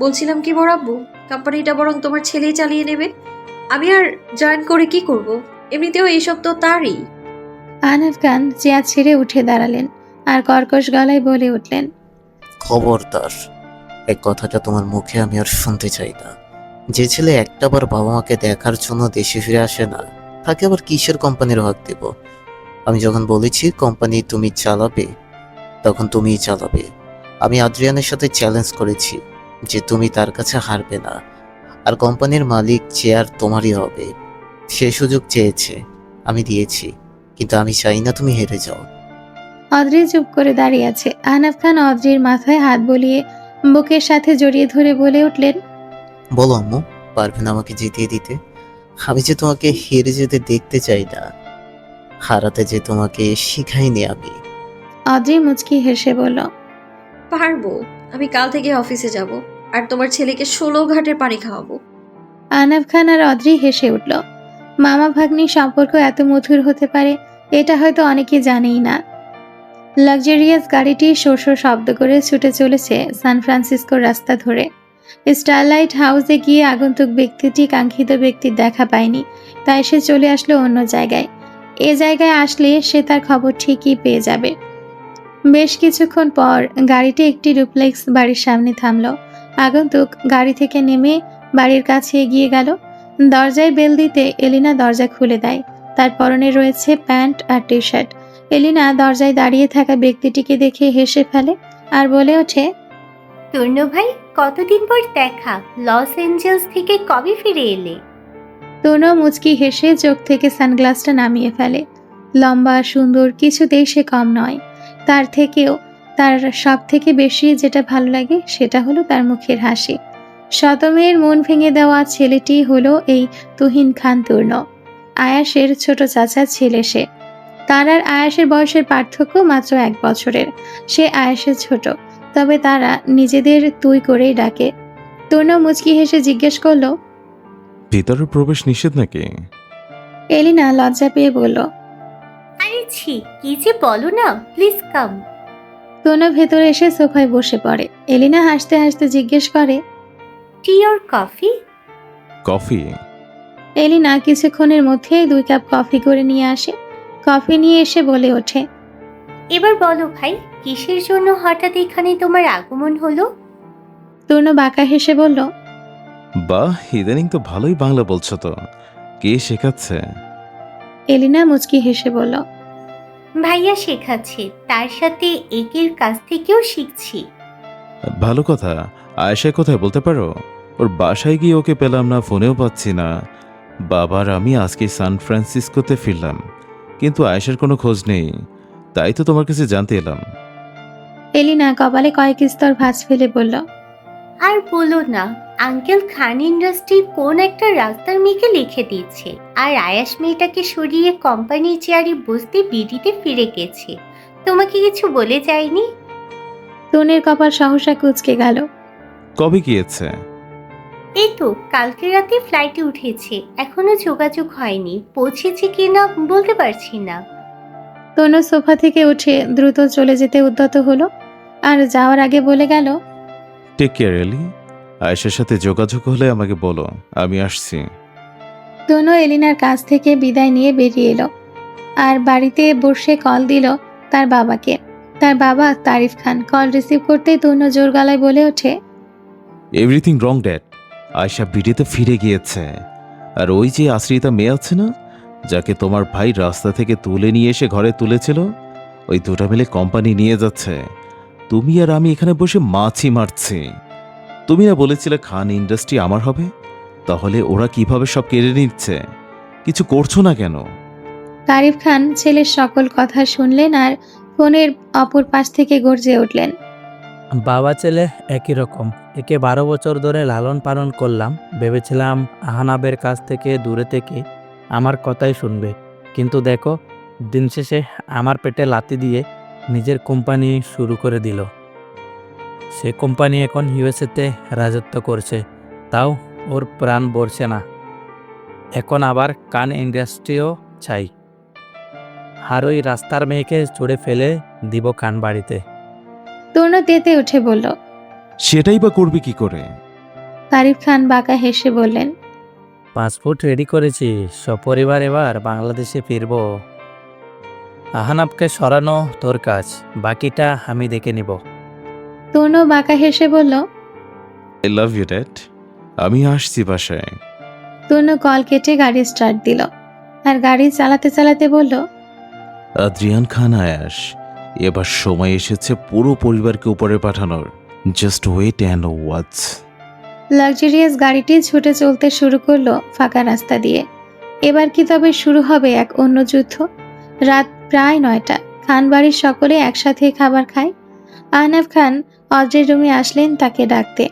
বলছিলাম কি বড় আব্বু, কোম্পানিটা বরং তোমার ছেলেই চালিয়ে নেবে। আমি আর জয়েন করে কি করব? এমনিতেও এইসব তো তারই। আহনাফ খান চেয়ার ছেড়ে উঠে দাঁড়ালেন আর কর্কশ গলায় বলে উঠলেন, খবরদার, এক কথাটা তোমার মুখে আমি আর শুনতে চাই না। যে ছেলে একটাবার বাবা মাকে দেখার জন্য দেশে ফিরে আসে না, তাকে আবার কিসের কোম্পানির হক দেব? আমি যখন বলেছি কোম্পানি তুমি চালাবে, তখন তুমিই চালাবে। আমি আদ্রিয়ানের সাথে চ্যালেঞ্জ করেছি যে তুমি তার কাছে হারবে না, আর কোম্পানির মালিক চেয়ার তোমারই হবে। সে সুযোগ চেয়েছে, আমি দিয়েছি, কিন্তু আমি চাই না তুমি হেরে যাও। অদ্রি চুপ করে দাঁড়িয়ে আছে। আহনাফ খান অদ্রির মাথায় হাত বুলিয়ে বুকের সাথে জড়িয়ে ধরে বলে উঠলেন, বলো আম্মু, পারবে না আমাকে জিতিয়ে দিতে? আমি যে তোমাকে হেরে যেতে দেখতে চাই না, হারাতে যে তোমাকে শিখাইনি আমি। অদ্রি মুচকি হেসে বলল, পারবো। আমি কাল থেকে অফিসে যাব, আর তোমার ছেলেকে 16 ঘাটের পানি খাওয়াবো। আহনাফ খান আর অদ্রি হেসে উঠল। মামা ভাগ্নির সম্পর্ক এত মধুর হতে পারে এটা হয়তো অনেকে জানেই না। লাক্সারিয়াস গাড়িটি শো শো শব্দ করে ছুটে চলেছে সান ফ্রান্সিসকোর রাস্তা ধরে। স্টারলাইট হাউসে গিয়ে আগন্তুক ব্যক্তিটি কাঙ্ক্ষিত ব্যক্তির দেখা পায়নি, তাই সে চলে আসলো অন্য জায়গায়। এ জায়গায় আসলে সে তার খবর ঠিকই পেয়ে যাবে। বেশ কিছুক্ষণ পর গাড়িটি একটি ডুপ্লেক্স বাড়ির সামনে থামলো। আগন্তুক গাড়ি থেকে নেমে বাড়ির কাছে এগিয়ে গেল। দরজায় বেল দিতে এলিনা দরজা খুলে দেয়। তার পরনে রয়েছে প্যান্ট আর টি শার্ট। এলিনা দরজায় দাঁড়িয়ে থাকা ব্যক্তিটিকে দেখে হেসে ফেলে আর বলে ওঠে, তূর্ণ ভাই, কতদিন পর দেখা। লস এঞ্জেলস থেকে কবে ফিরে এলে? তনু মুচকি হেসে চোখ থেকে সানগ্লাসটা নামিয়ে ফেলে। লম্বা সুন্দর, কিছুতেই সে কম নয়। তার থেকেও তার সব থেকে বেশি যেটা ভালো লাগে সেটা হলো তার মুখের হাসি। শতমের মন ভেঙে দেওয়া ছেলেটি হলো এই তুহিন খান তূর্ণ, আয়াসের ছোট চাচার ছেলে সে। তার আর আয়াসের বয়সের পার্থক্য মাত্র 1 বছরের। সে আয়াসের ছোট, তবে তারা নিজেদের তুই করেই ডাকে। তূর্ণ মুচকি হেসে জিজ্ঞেস করলো, ভিতরে প্রবেশ নিষেধ নাকি? এলিনা লজ্জা পেয়ে বলল। আরে ছি, কি যে বলো না, প্লিজ কাম। তনু ভেতরে এসে সোফায় বসে পড়ে। এলিনা হাসতে হাসতে জিজ্ঞেস করে, টি অর কফি? কফি? এলিনা কিছুক্ষণের মধ্যেই 2 কাপ কফি করে নিয়ে আসে। কফি নিয়ে এসে বলে ওঠে, এবার বলো ভাই, কিসের জন্য হঠাৎ এখানে তোমার আগমন হলো? তনু বাঁকা হেসে বলল, বাহ, ইদানিং তো ভালোই বাংলা বলছো তো। কে শেখাচ্ছে? এলিনা মুচকি হেসে বলল, ভাইয়া শেখাচ্ছে, তার সাথে একের কাছ থেকেও শিখছি। ভালো কথা। আয়েশা কোথায় বলতে পারো? ওর বাসায় গিয়ে ওকে পেলাম না, ফোনেও পাচ্ছি না। বাবার আমি আজকে সান ফ্রান্সিসকোতে ফিরলাম, কিন্তু আয়েশার কোনো খোঁজ নেই। তাই তো তোমার কাছে জানতে এলাম। এলিনা কপালে কয়েক স্তর ভাঁজ ফেলে বলল, আর বলো না, আঙ্কেল খান ইন্ডাস্ট্রির কোন একটা রাস্তার মেয়েকে লিখে দিচ্ছে, আর আয়াস মেয়েটাকে সরিয়ে কোম্পানির চেয়ারে বসতে বিডিতে ফিরে গেছে। তোমাকে কিছু বলে যায়নি? তনুর কপাল সহসা কুঁচকে গেল। কবে গিয়েছে? এই তো কালকে রাতে ফ্লাইটে উঠেছে, এখনো যোগাযোগ হয়নি। পৌঁছেছে কিনা বলতে পারছি না। তনু সোফা থেকে উঠে দ্রুত চলে যেতে উদ্যত হলো, আর যাওয়ার আগে বলে গেল, টেক কেয়ার এলি। আয়েশার সাথে যোগাযোগ হলে আমাকে বলো, আমি আসছি। তনু এলিনার কাছ থেকে বিদায় নিয়ে বেরিয়ে এলো আর বাড়িতে বসে কল দিল তার বাবাকে। তার বাবা তারিফ খান। কল রিসিভ করতেই তনু জোর গলায় বলে ওঠে, এভরিথিং রং ড্যাড। আয়েশা বিডিতে ফিরে গিয়েছে। আর ওই যে আশ্রিতা মেয়ে আছে না, যাকে তোমার ভাই রাস্তা থেকে তুলে নিয়ে এসে ঘরে তুলেছিল, ওই দুটো মিলে কোম্পানি নিয়ে যাচ্ছে। তুমি আর আমি এখানে বসে মাছি মারছি। তুমি না বলেছিলে খান ইন্ডাস্ট্রি আমার হবে? তাহলে ওরা কিভাবে সব কেড়ে নিচ্ছে? কিছু করছো না কেন? তারিফ খান ছেলের সকল কথা শুনলেন আর ফোনের অপর পাশ থেকে গর্জে উঠলেন, বাবা ছেলে একই রকম। একে 12 বছর ধরে লালন পালন করলাম, ভেবেছিলাম আহনাবের কাছ থেকে দূরে থেকে আমার কথাই শুনবে, কিন্তু দেখো, দিন শেষে আমার পেটে লাথি দিয়ে নিজের কোম্পানি শুরু করে দিল। সে কোম্পানি এখন ইউএসএতে রাজত্ব করছে, তাও ওর প্রাণ ভরছে না। এখন আবার কান ইন্ডাস্ট্রিও চাই। আর ওই রাস্তার মেয়েকে ছুড়ে ফেলে দিব কান বাড়িতে। তনু তেতে উঠে বলল, সেটাই বা করবে কি করে? তারিফ খান বাঁকা হেসে বললেন, পাসপোর্ট রেডি করেছি, সপরিবার এবার বাংলাদেশে ফিরবো। আহানাবকে সরানো তোর কাজ, বাকিটা আমি দেখে নিব। তনু বাঁকা হেসে বলল। আই লাভ ইউ ড্যাড, আমি আসছি বাসায়। তনু কল কেটে গাড়ি স্টার্ট দিল আর গাড়ি চালাতে চালাতে বলল, আদ্রিয়ান খান আয়াস, এবার সময় এসেছে পুরো পরিবারকে উপরে পাঠানোর। Just wait and watch. Luxurious গাড়িটি ছুটে চলতে শুরু করলো ফাঁকা রাস্তা দিয়ে। এবার কি তবে শুরু হবে এক অন্য যুদ্ধ? রাত প্রায় 9টা। খান বাড়ির সকলে একসাথে খাবার খায়। আহনাফ খান অদ্রির রুমে আসলেন তাকে ডাকতে,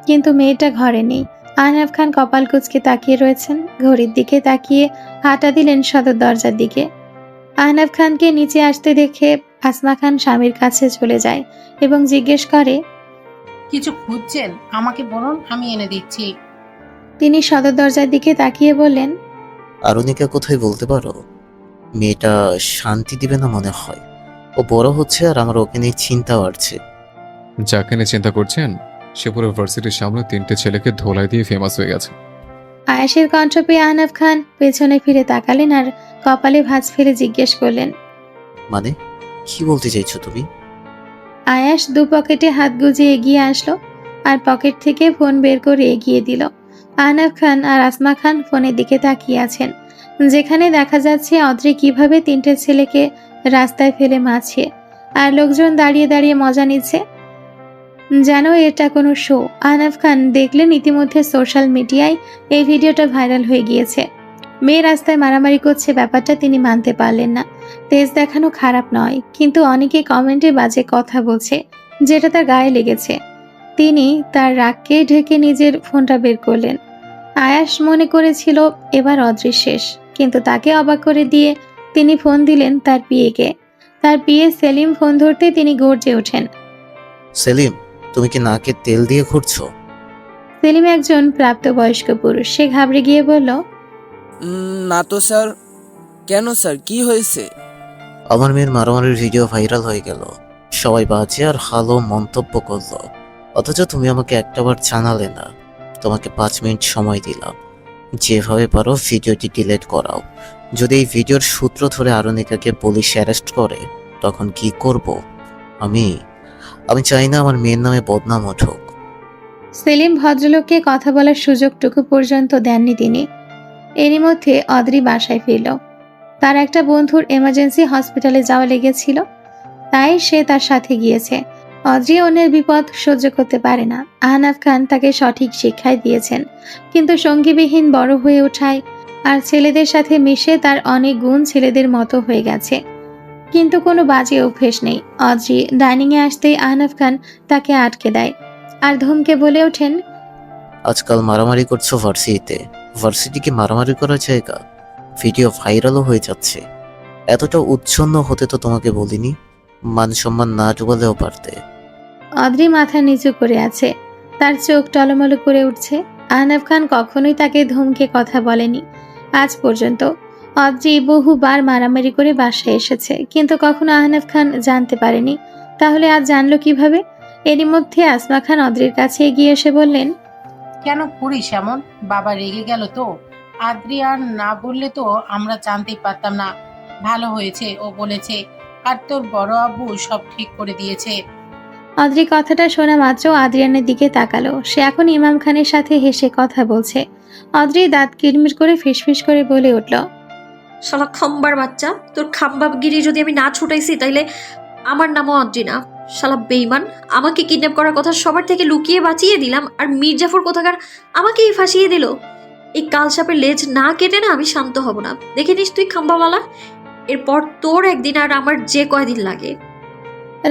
কিন্তু মেয়েটা ঘরে নেই। আহনাফ খান কপাল কুঁচকে তাকিয়ে রয়েছেন। ঘড়ির দিকে তাকিয়ে হাঁটা দিলেন সদর দরজার দিকে। আহনাফ খানকে নিচে আসতে দেখে আসমা খান স্বামীর কাছে চলে যায় এবং জিজ্ঞেস করে, কিছু খুঁজছেন? আমাকে বলুন, আমি এনে দিচ্ছি। তিনি সদর দরজার দিকে তাকিয়ে বললেন, আরুনিকা কোথায় বলতে পারো? মেয়েটা শান্তি দিবে না মনে হয়। ও বড় হচ্ছে আর আমার ওকে নিয়ে চিন্তা বাড়ছে। যাকে নিয়ে চিন্তা করছেন সে পুরো ভার্সিটির সামনে 3টে ছেলেকে ধোলাই দিয়ে ফেমাস হয়ে গেছে। আয়াসের কণ্ঠ পেয়ে আহনাফ খান পেছনে ফিরে তাকালেন আর কপালে ভাঁজ ফেলে জিজ্ঞেস করলেন, মানে কি বলতে চাইছো তুমি? আয়াস দু পকেটে হাত গুজে এগিয়ে আসলো আর পকেট থেকে ফোন বের করে এগিয়ে দিল। আহনাফ খান আর আসমা খান ফোনের দিকে তাকিয়ে আছেন, যেখানে দেখা যাচ্ছে অদ্রি কিভাবে 3টে ছেলেকে রাস্তায় ফেলে মারছে আর লোকজন দাঁড়িয়ে দাঁড়িয়ে মজা নিচ্ছে যেন এটা কোনো শো। আহনাফ খান দেখলেন ইতিমধ্যে সোশ্যাল মিডিয়ায় এই ভিডিওটা ভাইরাল হয়ে গিয়েছে। মেয়ে রাস্তায় মারামারি করছে, ব্যাপারটা তিনি মানতে পারলেন না। তেজ দেখানো খারাপ নয়, কিন্তু অনেকে কমেন্টে বাজে কথা বলছে যেটা তার গায়ে লেগেছে। তিনি তার রাগকে ঢেকে নিজের ফোনটা বের করলেন। আয়াস মনে করেছিল এবার অদৃশ্য শেষ, কিন্তু তাকে অবাক করে দিয়ে তিনি ফোন দিলেন তার পিএকে। তার পিএ সেলিম ফোন ধরতে তিনি গর্জে ওঠেন। সেলিম, তুমি কি নাকে তেল দিয়ে ঘুরছো? সেলিম একজন প্রাপ্তবয়স্ক পুরুষ। সে ঘাবড়ে গিয়ে বলল, না তো স্যার। কেন স্যার, কি হয়েছে? আমার মেয়ের মারামারির ভিডিও ভাইরাল হয়ে গেল। সবাই বাজে আর ভালো মন্তব্য করলো, অথচ তুমি আমাকে একটাবার জানালে না। তোমাকে 5 মিনিট সময় দিলাম, যেভাবে পারো ভিডিওটি ডিলিট করাও। যদি এই ভিডিওর সূত্র ধরে আরুনিকাকে পুলিশ অ্যারেস্ট করে তখন কি করব? আমি চাই না আমার মেয়ের নামে বদনাম উঠুক। সেলিম ভদ্রলোককে কথা বলার সুযোগটুকু পর্যন্ত দেননি তিনি। এরই মধ্যে অদ্রি বাসায় ফিরল। তার একটা বন্ধুর এমার্জেন্সি হসপিটালে যাওয়া লেগেছিল, তাই সে তার সাথে গিয়েছে। অদ্রি অন্যের বিপদ সহ্য করতে পারে না। আহনাফ খান তাকে সঠিক শিক্ষাই দিয়েছেন, কিন্তু সঙ্গীবিহীন বড় হয়ে ওঠায় আর ছেলেদের সাথে মিশে তার অনেক গুণ ছেলেদের মতো হয়ে গেছে, কিন্তু কোনো বাজে অভ্যেস নেই। অদ্রি ডাইনিংয়ে আসতেই আহনাফ খান তাকে আটকে দেয় আর ধমকে বলে ওঠেন, আজকাল মারামারি করছো ভার্সিটিতে। ভার্সিটি কি মারামারি করার জায়গা? ভিডিও ভাইরালও হয়ে যাচ্ছে। এতটা উচ্ছন্ন হতে তো তোমাকে বলিনি। মান সম্মান না ডুবালেও পারতে। অদ্রি মাথা নিচু করে আছে, তার চোখ টলমলো করে উঠছে। আহনাফ খান কখনোই তাকে ধমকে কথা বলেনি আজ পর্যন্ত। অদ্রি বহুবার মারামারি করে বাসায় এসেছে, কিন্তু কখনো আহনাফ খান জানতে পারেনি। তাহলে আজ জানলো কিভাবে? এরই মধ্যে আসমা খান অদ্রির কাছে এগিয়ে এসে বললেন, কেন করিস এমন? বাবা রেগে গেল তো? আদ্রিয়ান না বললে তো আমরা জানতেই পারতাম না। ভালো হয়েছে ও বলেছে, আর তোর বড় আব্বু সব ঠিক করে দিয়েছে। অদ্রি কথাটা শোনা মাত্র আদ্রিয়ানের দিকে তাকালো। সে এখন ইমাম খানের সাথে হেসে কথা বলছে। অদ্রি দাঁত কিরমির করে ফিসফিস করে বলে উঠল, শালা খাম্বার বাচ্চা, তোর খাম্বাগিরি যদি আমি না ছুটাইছি তাইলে আমার নামও অদ্রি না। শালা বেইমান, আমাকে কিডন্যাপ করার কথা সবার থেকে লুকিয়ে বাঁচিয়ে দিলাম, আর মির্জাফর কোথাকার আমাকেই ফাঁসিয়ে দিল। এই কালসাপের লেজ না কেটে না আমি শান্ত হব না। দেখে নিস তুই খাম্বাওয়ালা, এরপর তোর একদিন আর আমার যে কয়দিন লাগে।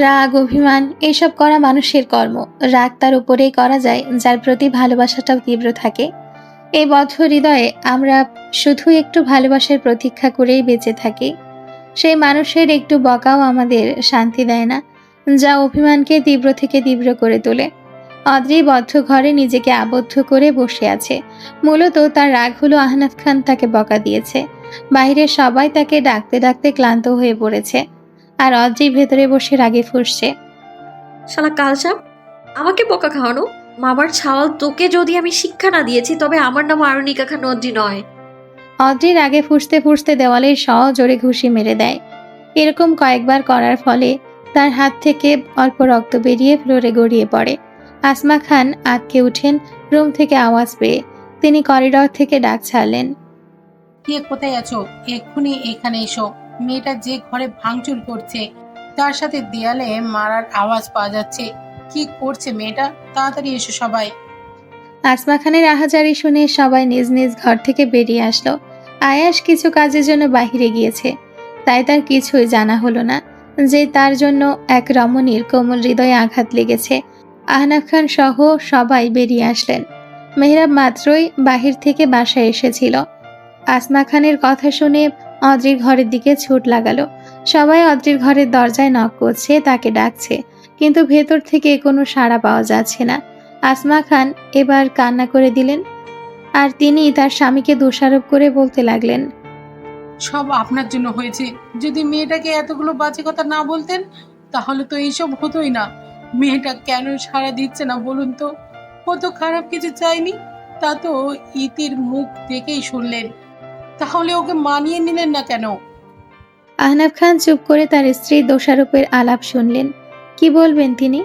রাগ অভিমান এসব করা মানুষের কর্ম। রাগ তার উপরেই করা যায় যার প্রতি ভালোবাসাটাও তীব্র থাকে। এই বদ্ধ হৃদয়ে আমরা শুধু একটু ভালোবাসার প্রতীক্ষা করেই বেঁচে থাকি। সেই মানুষের একটু বকাও আমাদের শান্তি দেয় না, যা অভিমানকে তীব্র থেকে তীব্র করে তোলে। অদ্রি বদ্ধ ঘরে নিজেকে আবদ্ধ করে বসে আছে। মূলত তার রাগ হলো আহনাফ খান তাকে বকা দিয়েছে। বাইরে সবাই তাকে ডাকতে ডাকতে ক্লান্ত হয়ে পড়েছে, আর অদ্রি ভেতরে বসে রাগে ফুঁসছে। শালা কালসাপ, আমাকে বোকা খাওয়ানো, মামার ছাওয়াল, তোকে যদি আমি শিক্ষা না দিয়েছি তবে আমার নাম আরুণিকা খান অদ্রি নয়। অদ্রির আগে ফুঁসতে ফুঁসতে দেওয়ালের জোরে ঘুষি মেরে দেয়। এরকম কয়েকবার করার ফলে তার হাত থেকে অল্প রক্ত বেরিয়ে ফ্লোরে গড়িয়ে পড়ে। আসমা খান আঁতকে উঠেন রুম থেকে আওয়াজ পেয়ে। তিনি করিডর থেকে ডাক ছাড়লেন। কে কোথায় আছো? এক্ষুনি এখানে এসো। মেয়েটা যে ঘরে ভাঙচুর করছে তার সাথে দেয়ালে মারার আওয়াজ পাওয়া যাচ্ছে। কি করছে মেয়েটা? তাড়াতাড়ি এসো সবাই। আসমা খানের আহাজারি শুনে সবাই নিজ নিজ ঘর থেকে বেরিয়ে আসলো। আয়াস কিছু কাজের জন্য বাহিরে গিয়েছে, তাই তার কিছুই জানা হলো না যে তার জন্য এক রমণীর কোমল হৃদয়ে আঘাত লেগেছে। আহনাফ খান সহ সবাই বেরিয়ে আসলেন। মেহরাব মাত্রই বাহির থেকে বাসায় এসেছিল। আসমা খানের কথা শুনে অদ্রির ঘরের দিকে ছুট লাগালো। সবাই অদ্রির ঘরের দরজায় নক করছে, তাকে ডাকছে, কিন্তু ভেতর থেকে কোনো সাড়া পাওয়া যাচ্ছে না। আসমা খান এবার কান্না করে দিলেন, আর তিনি তার স্বামীকে দোষারোপ করে বলতে লাগলেন, সব আপনার জন্য হয়েছে। যদি মেয়েটাকে এতগুলো বাজে কথা না বলতেন তাহলে তো এইসব হতোই না। মেয়েটা কেন সাড়া দিচ্ছে না বলুন তো? ও তো খারাপ কিছু চাইনি, তা তো ইতির মুখ দেখেই শুনলেন। তাহলে ওকে মানিয়ে নিলেন না কেন? আহনাফ খান চুপ করে তার স্ত্রীর দোষারোপের আলাপ শুনলেন। কি বলবেন তিনি?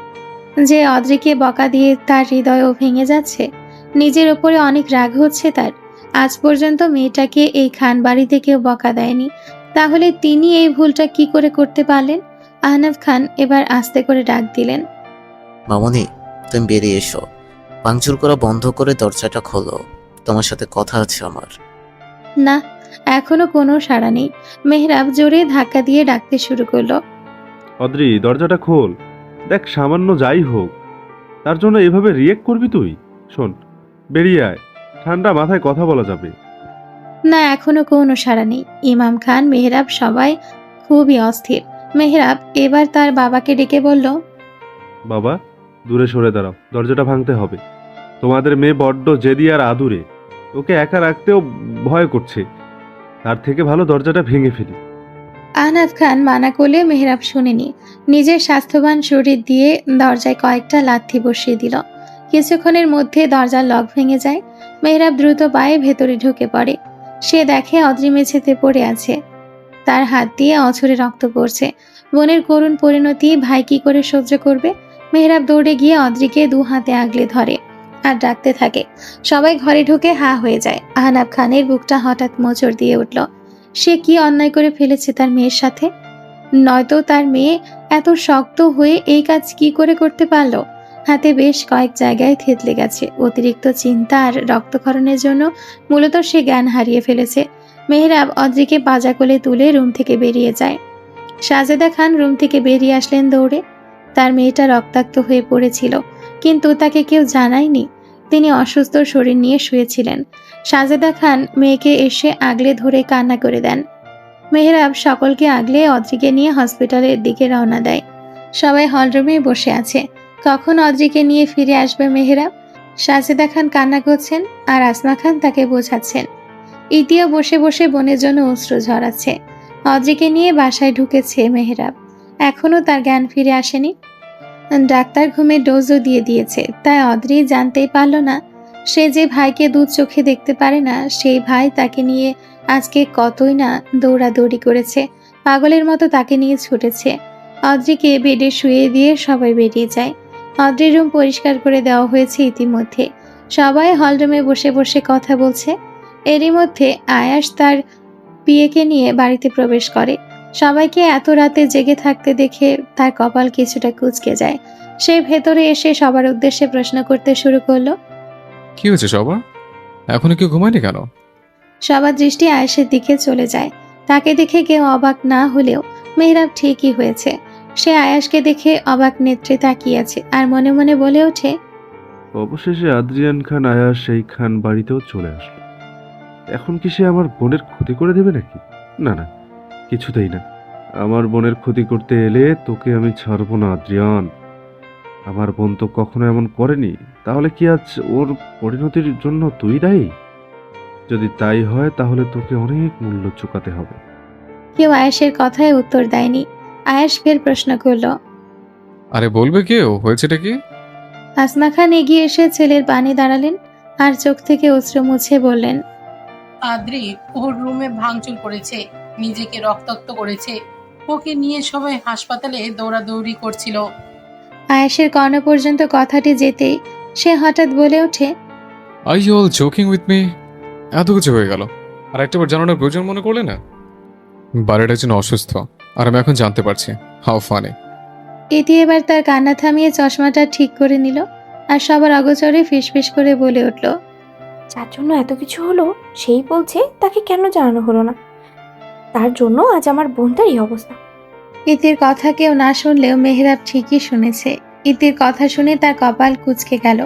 যে অদ্রিকে বকা দিয়ে তার হৃদয়ও ভেঙে যাচ্ছে, নিজের ওপরে অনেক রাগ হচ্ছে তার। আজ পর্যন্ত মেয়েটাকে এই খান বাড়িতে কেউ বকা দেয়নি, তাহলে তিনি এই ভুলটা কি করে করতে পারলেন? আহনাফ খান এবার আস্তে করে ডাক দিলেন, মামনি, তুমি বেরিয়ে এসো। ভাঙচুর করা বন্ধ করে দরজাটা খোলো, তোমার সাথে কথা আছে আমার। না, এখনো কোনো সাড়া নেই। মেহরাব জোরে ধাক্কা দিয়ে ডাকতে শুরু করলো, অদ্রি, দরজাটা খোল। দেখ, সামান্য যাই হোক তার জন্য এভাবে রিয়েক্ট করবি তুই? শোন, বেরিয়ে আয়, ঠান্ডা মাথায় কথা বলা যাবে। না, এখনো কোনো সাড়া নেই। ইমাম খান, মেহরাব সবাই খুবই অস্থির। মেহরাব এবার তার বাবাকে ডেকে বলল, বাবা, দূরে সরে দাঁড়াও, দরজাটা ভাঙতে হবে। তোমাদের মেয়ে বড্ড জেদি আর আদুরে, ওকে একা রাখতেও ভয় করছে। তার থেকে ভালো দরজাটা ভেঙে ফেলি। আহনাফ খান মানা করলে মেহরাব শুনেনি। নিজের স্বাস্থ্যবান শরীর দিয়ে দরজায় কয়েকটা লাথি বসিয়ে দিল। কিছুক্ষণের মধ্যে দরজার লক ভেঙে যায়। মেহরাব দ্রুত পায়ে ভেতরে ঢুকে পড়ে। সে দেখে অদ্রি মেঝেতে পড়ে আছে, তার হাত দিয়ে অঝরে রক্ত পড়ছে। বোনের করুণ পরিণতি ভাই কি করে সহ্য করবে? মেহরাব দৌড়ে গিয়ে অদ্রিকে দু হাতে আগলে ধরে আর ডাকতে থাকে। সবাই ঘরে ঢুকে হা হয়ে যায়। আহনাফ খানের বুকটা হঠাৎ মোচড় দিয়ে উঠল। সে কি অন্যায় করে ফেলেছে তার মেয়ের সাথে? নয়তো তার মেয়ে এত শক্ত হয়ে এই কাজ কি করে করতে পারলো? হাতে বেশ কয়েক জায়গায় থেতলে গেছে। অতিরিক্ত চিন্তা আর রক্তক্ষরণের জন্য মূলত সে জ্ঞান হারিয়ে ফেলেছে। মেহরাব অদ্রিকে পাজা কোলে তুলে রুম থেকে বেরিয়ে যায়। সাজেদা খান রুম থেকে বেরিয়ে আসলেন দৌড়ে। তার মেয়েটা রক্তাক্ত হয়ে পড়েছিল, কিন্তু তাকে কেউ জানায়নি। তিনি অসুস্থ শরীর নিয়ে শুয়েছিলেন। সাজেদা খান মেয়েকে এসে আগলে ধরে কান্না করে দেন। মেহরাব সকলকে আগলে অদ্রিকে নিয়ে হসপিটালের দিকে রওনা দেয়। সবাই হলরুমে বসে আছে। কখন অদ্রিকে নিয়ে ফিরে আসবে মেহরাব? সাজেদা খান কান্না করছেন আর আসমা খান তাকে বোঝাচ্ছেন। ইতিও বসে বসে বোনের জন্য অশ্রু ঝরাচ্ছে। অদ্রিকে নিয়ে বাসায় ঢুকেছে মেহরাব। এখনো তার জ্ঞান ফিরে আসেনি। ডাক্তার ঘুমের ডোজও দিয়ে দিয়েছে, তাই অদ্রি জানতেই পারল না সে যে ভাইকে দু চোখে দেখতে পারে না, সেই ভাই তাকে নিয়ে আজকে কতই না দৌড়াদৌড়ি করেছে, পাগলের মতো তাকে নিয়ে ছুটেছে। অদ্রিকে বেডে শুয়ে দিয়ে সবাই বেরিয়ে যায়। অদ্রির রুম পরিষ্কার করে দেওয়া হয়েছে ইতিমধ্যে। সবাই হলরুমে বসে বসে কথা বলছে। এরই মধ্যে আয়াস তার পিয়েকে নিয়ে বাড়িতে প্রবেশ করে। সবাইকে এত রাতে জেগে থাকতে দেখে তার কপাল কিছুটা কুঁচকে যায়। সে ভেতরে এসে সবার উদ্দেশ্যে প্রশ্ন করতে শুরু করলো, কি হয়েছে সবার? এখনো কেউ ঘুমায়নি কেন? সবার দৃষ্টি আয়েশের দিকে চলে যায়। তাকে দেখে কেউ অবাক না হলেও মেহরাব ঠিকই হয়েছে। সে আয়াসকে দেখে অবাক নেত্রে তাকিয়ে আছে আর মনে মনে বলে ওঠে, অবশেষে আদ্রিয়ান খান আয়াস সেই খান বাড়িতেও চলে আসলো। এখন কি সে আমার বোনের ক্ষতি করে দেবে নাকি? না না, কিছুতেই না। আমার বোনের ক্ষতি করতে এলে তোকে আমি ছাড়বো না আদ্রিয়ান। আমার বোন তো কখনো এমন করেনি, তাহলে কি আজ ওর পরিণতির জন্য তুই দায়ী? যদি তাই হয় তাহলে তোকে অনেক মূল্য চুকাতে হবে। কেউ আয়েশের কথায় উত্তর দেয়নি। আয়েশ ফের প্রশ্ন করলো, আরে বলবে কেউ, হয়েছেটা কি? আসমা খান এগিয়ে এসে ছেলের পানে দাঁড়ালেন আর চোখ থেকে অশ্রু মুছে বললেন, আদ্রি ওর রুমে ভাঙচুর করেছে, নিজেকে রক্তাক্ত করেছে। ওকে নিয়ে সবাই হাসপাতালে দৌড়াদৌড়ি করছিল। আয়েশের কর্ণ পর্যন্ত কথাটি যেতেই সে হঠাৎ বলে ওঠে, are you all joking with me? এত কিছু হয়ে গেল আর একটাবার জানানোর প্রয়োজন মনে করলে না? বাড়ির একজন অসুস্থ আর আমি এখন জানতে পারছি। How funny. ইতি এবার তার কান্না থামিয়ে চশমাটা ঠিক করে নিল আর সবার অগোচরে ফিসফিস করে বলে উঠল, যার জন্য এত কিছু হলো সেই বলছে তাকে কেন জানানো হলো না, তার জন্য আজ আমার বোনটার এই অবস্থা। ইতির কথা কেউ না শুনলেও মেহরাব ঠিকই শুনেছে। ইতির কথা শুনে তার কপাল কুঁচকে গেল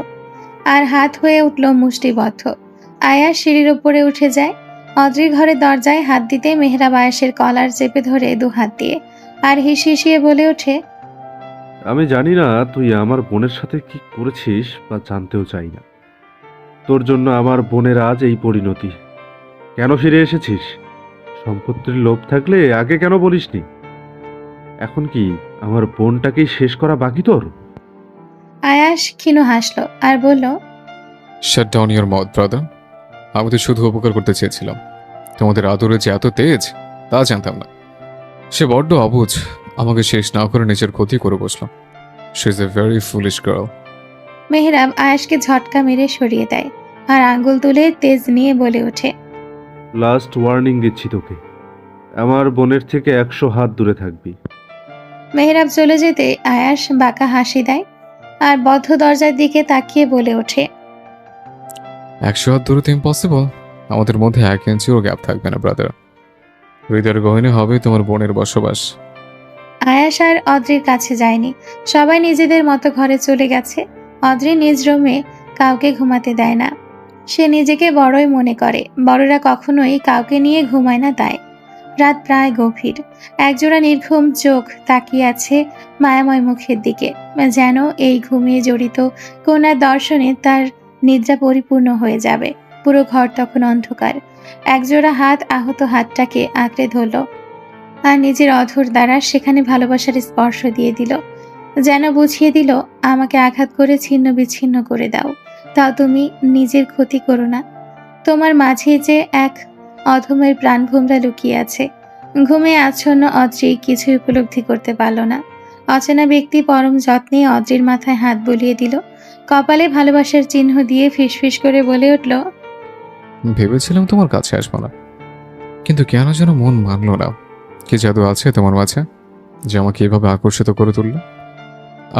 আর হাত হয়ে উঠল মুষ্টিবদ্ধ। আয়াস সিঁড়ির উপরে উঠে যায়। অদ্রির ঘরের দরজায় হাত দিতে মেহরাব আয়াসের কলার চেপে ধরে দু হাত দিয়ে আর হিসিয়ে বলে ওঠে, আমি জানি না তুই আমার বোনের সাথে কি করেছিস বা জানতেও চাই না। তোর জন্য আমার বোনের আজ এই পরিণতি। কেন ফিরে এসেছিস? সম্পত্তির লোভ থাকলে আগে কেন বলিসনি? এখন কি আমার বোনটাকেই শেষ করা বাকি তোর? আয়াস ক্ষীণ হাসল আর বলল, shut down your mouth brother. আমি তো শুধু উপকার করতে চেয়েছিলাম। তোমাদের আদরে যে এত তেজ তা জানতাম না। সে বড্ড অবুঝ, আমাকে শেষ না করে নিজের ক্ষতি করে বসলো। She is a very foolish girl. Mehrab আয়াসকে ঝটকা মেরে সরিয়ে দেয় আর আঙ্গুল তুলে তেজ নিয়ে বলে ওঠে, লাস্ট ওয়ার্নিং দিচ্ছি তোকে, আমার বোনের থেকে 100 হাত দূরে থাকবি। মেহরাব চলে যেতে আয়াস বাঁকা হাসি দেয় আর বদ্ধ দরজার দিকে তাকিয়ে বলে ওঠে, 100 হাত দূরে তো ইম্পসিবল। আমাদের মধ্যে 1 ইঞ্চিও গ্যাপ থাকবে না ব্রাদার। হৃদয়ের গহনে হবে তোমার বোনের বসবাস। আয়াস আর অদ্রির কাছে যায়নি। সবাই নিজেদের মতো ঘরে চলে গেছে। অদ্রি নিজ রুমে কাউকে ঘুমাতে দেয় না। সে নিজেকে বড়ই মনে করে। বড়রা কখনোই কাউকে নিয়ে ঘুমায় না তাই। রাত প্রায় গভীর। একজোড়া নির্ঘুম চোখ তাকিয়ে আছে মায়াময় মুখের দিকে, যেন এই ঘুমিয়ে জড়িত কোনার দর্শনে তার নিদ্রা পরিপূর্ণ হয়ে যাবে। পুরো ঘর তখন অন্ধকার। একজোড়া হাত আহত হাতটাকে আঁকড়ে ধরল আর নিজের অধর দ্বারা সেখানে ভালোবাসার স্পর্শ দিয়ে দিল, যেন বুঝিয়ে দিল, আমাকে আঘাত করে ছিন্ন বিচ্ছিন্ন করে দাও, তাও তুমি নিজের ক্ষতি করো না। তোমার মাঝে যে এক অধমের প্রাণভোমরা লুকিয়ে আছে। ঘুমে আচ্ছন্ন অদ্রি কিছুই উপলব্ধি করতে পারল না। অচেনা ব্যক্তি পরম যত্নে অদ্রির মাথায় হাত বুলিয়ে দিল, কপালে ভালোবাসার চিহ্ন দিয়ে ফিসফিস করে বলে উঠল, ভেবেছিলাম তোমার কাছে আসবো না, কিন্তু কেন যেন মন মানল না। কি জাদু আছে তোমার মাঝে যে আমাকে এভাবে আকর্ষিত করে তুলল?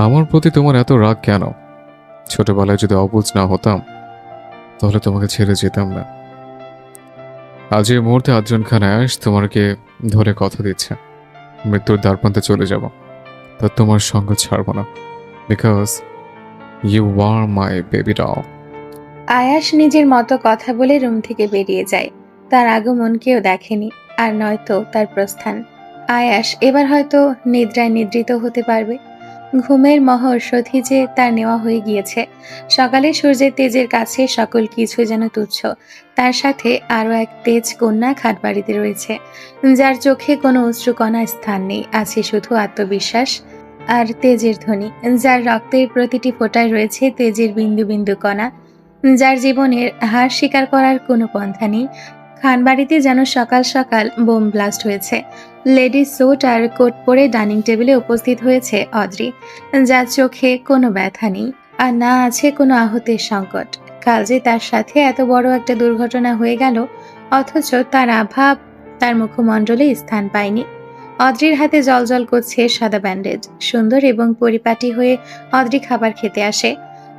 আমার প্রতি তোমার এত রাগ কেন? ছোটবেলায় যদি অবুঝ না হতাম তাহলে তোমাকে ছেড়ে যেতাম না। আজ এই মুহূর্তে আদ্রিয়ান খান আয়াস তোমাকে ধরে কথা দিচ্ছে, মৃত্যুর দ্বারপ্রান্তে চলে যাব, তা তোমার সঙ্গ ছাড়ব না, because you are my baby doll. Ayas নিজের মতো কথা বলে রুম থেকে বেরিয়ে যায়। তার আগমন কেউ দেখেনি, আর নয়তো তার প্রস্থান। আয়াস এবার হয়তো নিদ্রায় নিদ্রিত হতে পারবে। ঘুমের মহৌষধি যে তার নেওয়া হয়ে গিয়েছে। সকালে সূর্যের তেজের কাছে সকল কিছু যেন তুচ্ছ। তার সাথে আরও এক তেজ কন্যা খাটবাড়িতে রয়েছে, যার চোখে কোনো অশ্রুকণা স্থান নেই। আছে শুধু আত্মবিশ্বাস আর তেজের ধ্বনি, যার রক্তের প্রতিটি ফোঁটায় রয়েছে তেজের বিন্দু বিন্দু কণা, যার জীবনের হার স্বীকার করার কোনো পন্থা নেই। খানবাড়িতে যেন সকাল সকাল বোম ব্লাস্ট হয়েছে। লেডিস স্যুট আর কোট পরে ডাইনিং টেবিলে উপস্থিত হয়েছে অদ্রি, যার চোখে কোনো ব্যথা নেই আর না আছে কোনো আহতের সংকট। কাল যে তার সাথে এত বড় একটা দুর্ঘটনা হয়ে গেল, অথচ তার আভাব তার মুখমণ্ডলে স্থান পায়নি। অদ্রির হাতে জলজল করছে সাদা ব্যান্ডেজ। সুন্দর এবং পরিপাটি হয়ে অদ্রি খাবার খেতে আসে।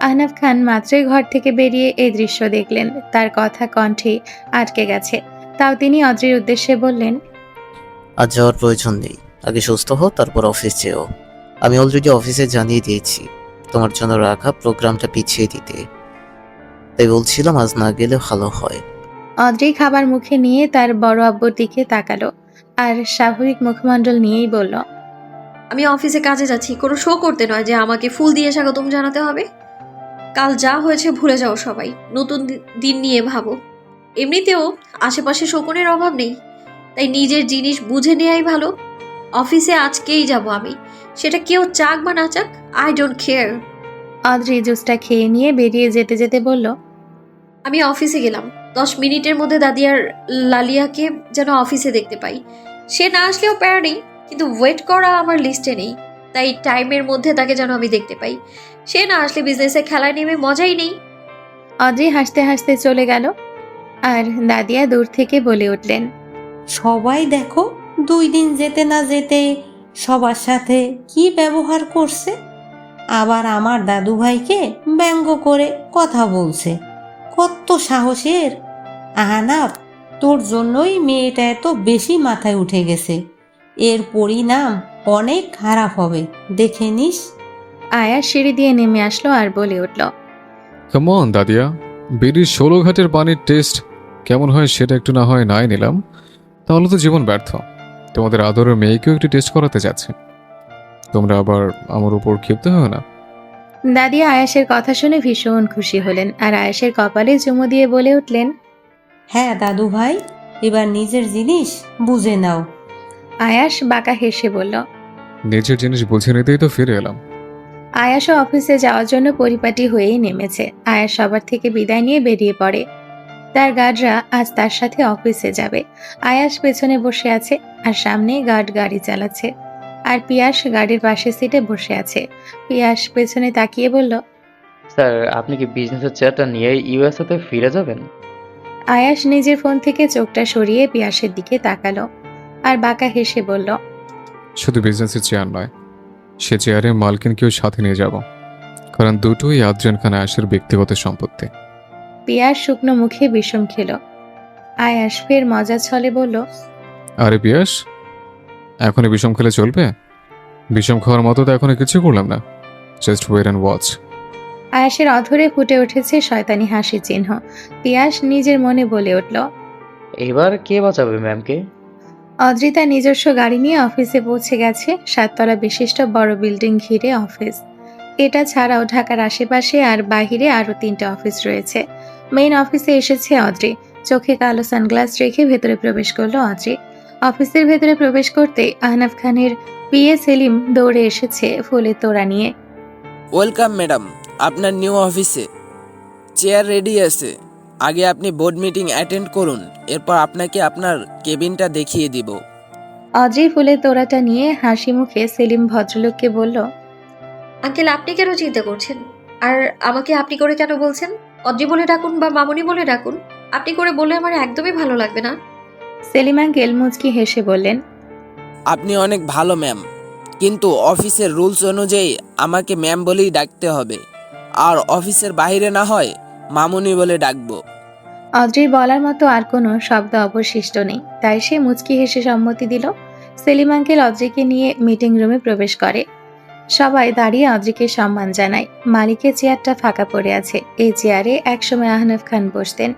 আহনাফ খান মাত্রই ঘর থেকে বেরিয়ে এই দৃশ্য দেখলেন। তার কথা কণ্ঠে আটকে গেছে, তাও তিনি অদ্রির উদ্দেশ্যে বললেন, আজ যাওয়ার প্রয়োজন নেই, আগে সুস্থ হও তারপর অফিস যেও। আমি অলরেডি অফিসে জানিয়ে দিয়েছি তোমার জন্য রাখা প্রোগ্রামটা পিছিয়ে দিতে, তাই বলছিলাম আজ না গেলে ভালো হয়। অদ্রি খাবার মুখে নিয়ে তার বড় আব্বুর দিকে তাকালো আর স্বাভাবিক মুখমণ্ডল নিয়েই বলল, আমি অফিসে কাজে যাচ্ছি, কোনো শো করতে নয় যে আমাকে ফুল দিয়ে স্বাগতম জানাতে হবে। কাল যা হয়েছে ভুলে যাও সবাই, নতুন দিন নিয়ে ভাবো। এমনিতেও আশেপাশে শকুনের অভাব নেই, তাই নিজের জিনিস বুঝে নেয়াই ভালো। অফিসে আজকেই যাব আমি, সেটা কেউ চাক বা না চাক, আই ডোন্ট কেয়ার। অদ্রি জুসটা খেয়ে নিয়ে বেরিয়ে যেতে যেতে বলল, আমি অফিসে গেলাম, 10 মিনিটের মধ্যে দাদি আর লালিয়াকে যেন অফিসে দেখতে পাই। সে না আসলেও প্যারা নেই, কিন্তু ওয়েট করা আমার লিস্টে নেই। তাই টাইমের মধ্যে তাকে যেন আমি দেখতে পাই। সে না আসলে বিজনেসে খেলায় নেমে মজাই নেই। অদ্রি হাসতে হাসতে চলে গেল। আর দাদিয়া দূর থেকে বলে উঠলেন, সবাই দেখো 2 দিন যেতে না যেতে সবার সাথে কি ব্যবহার করছে। আবার আমার দাদু ভাইকে ব্যঙ্গ করে কথা বলছে। কত সাহসের! আহনাফ, তোর জন্যই মেয়েটা এত বেশি মাথায় উঠে গেছে। এর পরিণাম অনেক খারাপ হবে, দেখে নিস। আয়াস সিঁড়ি দিয়ে নেমে আসলো আর বলে উঠল, কেমন দাদিয়া, বিড়ির 16 ঘাটের পানির টেস্ট কেমন হয় সেটা একটু না হয় নাই নিলাম, তাহলে তো জীবন ব্যর্থ। তোমাদের আদরের মেয়েকেও একটু টেস্ট করাতে যাচ্ছে, তোমরা আবার আমার উপর ক্ষিপ্ত হয় না? দাদিয়া আয়াসের কথা শুনে ভীষণ খুশি হলেন আর আয়াসের কপালে চুমু দিয়ে বলে উঠলেন, হ্যাঁ দাদু ভাই, এবার নিজের জিনিস বুঝে নাও। আয়াস বাঁকা হেসে বলল। নিজের জিনিস বুঝে নিতেই তো ফিরে এলাম। আয়াসও অফিসে যাওয়ার জন্য পরিপাটি হয়েই নেমেছে। আয়াস সবার থেকে বিদায় নিয়ে বেরিয়ে পড়ে। তার গার্ডরা আজ তার সাথে অফিসে যাবে। আয়াস পেছনে বসে আছে আর সামনে গার্ড গাড়ি চালাচ্ছে। আর পিয়াস গাড়ির পাশের সিটে বসে আছে। পিয়াস পেছনে তাকিয়ে বলল, স্যার, আপনি কি বিজনেসের চেয়ারটা নিয়ে ইউএসএতে ফিরে যাবেন? আয়াস নিজের ফোন থেকে চোখটা সরিয়ে পিয়াসের দিকে তাকালো আর বাঁকা হেসে বলল, শুধু বিজনেসের চেয়ার নয়, সে চেয়ারে মালকিনকেও সাথে নিয়ে যাব, কারণ দুটোই আদ্রিয়ান খান আয়াসের ব্যক্তিগত সম্পত্তি। পিয়াস শুকনো মুখে বিষম খেল। আয়াস ফের মজা ছলে বলল, আরে পিয়াস, এখনই বিষম খেলে চলবে? বিষম খাওয়ার মতো তো এখনো কিছু করলাম না, জাস্ট ওয়েট অ্যান্ড ওয়াচ। আয়াসের অধরে ফুটে উঠেছে শয়তানি হাসি চিহ্ন। পিয়াস নিজের মনে বলে উঠল, এবার কে বাঁচাবে ম্যামকে? অদ্রিতা নিজস্ব গাড়ি নিয়ে অফিসে পৌঁছে গেছে। 7 তলা বিশিষ্ট বড় বিল্ডিং ঘিরে অফিস। এটা ছাড়াও ঢাকার আশেপাশে আর বাহিরে আরো 3টে অফিস রয়েছে। মেইন অফিসে এসেছে অদ্রি। চোখে কালো সানগ্লাস রেখে ভেতরে প্রবেশ করলো অদ্রি। অফিসের ভেতরে প্রবেশ করতে আহনাফ খানের পিএ সেলিম দৌড়ে এসেছে ফুলের তোড়া নিয়ে। ওয়েলকাম ম্যাডাম, আপনার নিউ অফিসে চেয়ার রেডি আছে। আগে আপনি বোর্ড মিটিং অ্যাটেন্ড করুন, এরপর আপনাকে আপনার কেবিনটা দেখিয়ে দিব। অদ্রি ফুলের তোড়াটা নিয়ে হাসি মুখে সেলিম ভদ্রলোককে বলল, আঙ্কেল, আপনি কেন চিন্তা করছেন? আর আমাকে আপনি করে কেন বলছেন? অদ্রি বলে ডাকুন বা মামুনি বলে ডাকুন। আপনি করে বলে আমার একদমই ভালো লাগবে না। সেলিম আঙ্কেল মুচকি হেসে বললেন, আপনি অনেক ভালো ম্যাম, কিন্তু অফিসের রুলস অনুযায়ী আমাকে ম্যাম বলেই ডাকতে হবে। আর অফিসের বাইরে না হয় মামুনি বলে ডাকবো। অদ্রির বলার মতো আর কোনো শব্দ অবশিষ্ট নেই, তাই সে মুচকি হেসে সম্মতি দিল। সেলিম আঙ্কেল অদ্রিকে নিয়ে মিটিং রুমে প্রবেশ করে। সবাই দাঁড়িয়ে অদ্রিকে সম্মান জানায়। মালিকের চেয়ারটা ফাঁকা পড়ে আছে। এই চেয়ারে একসময় আহনাফ খান বসতেন,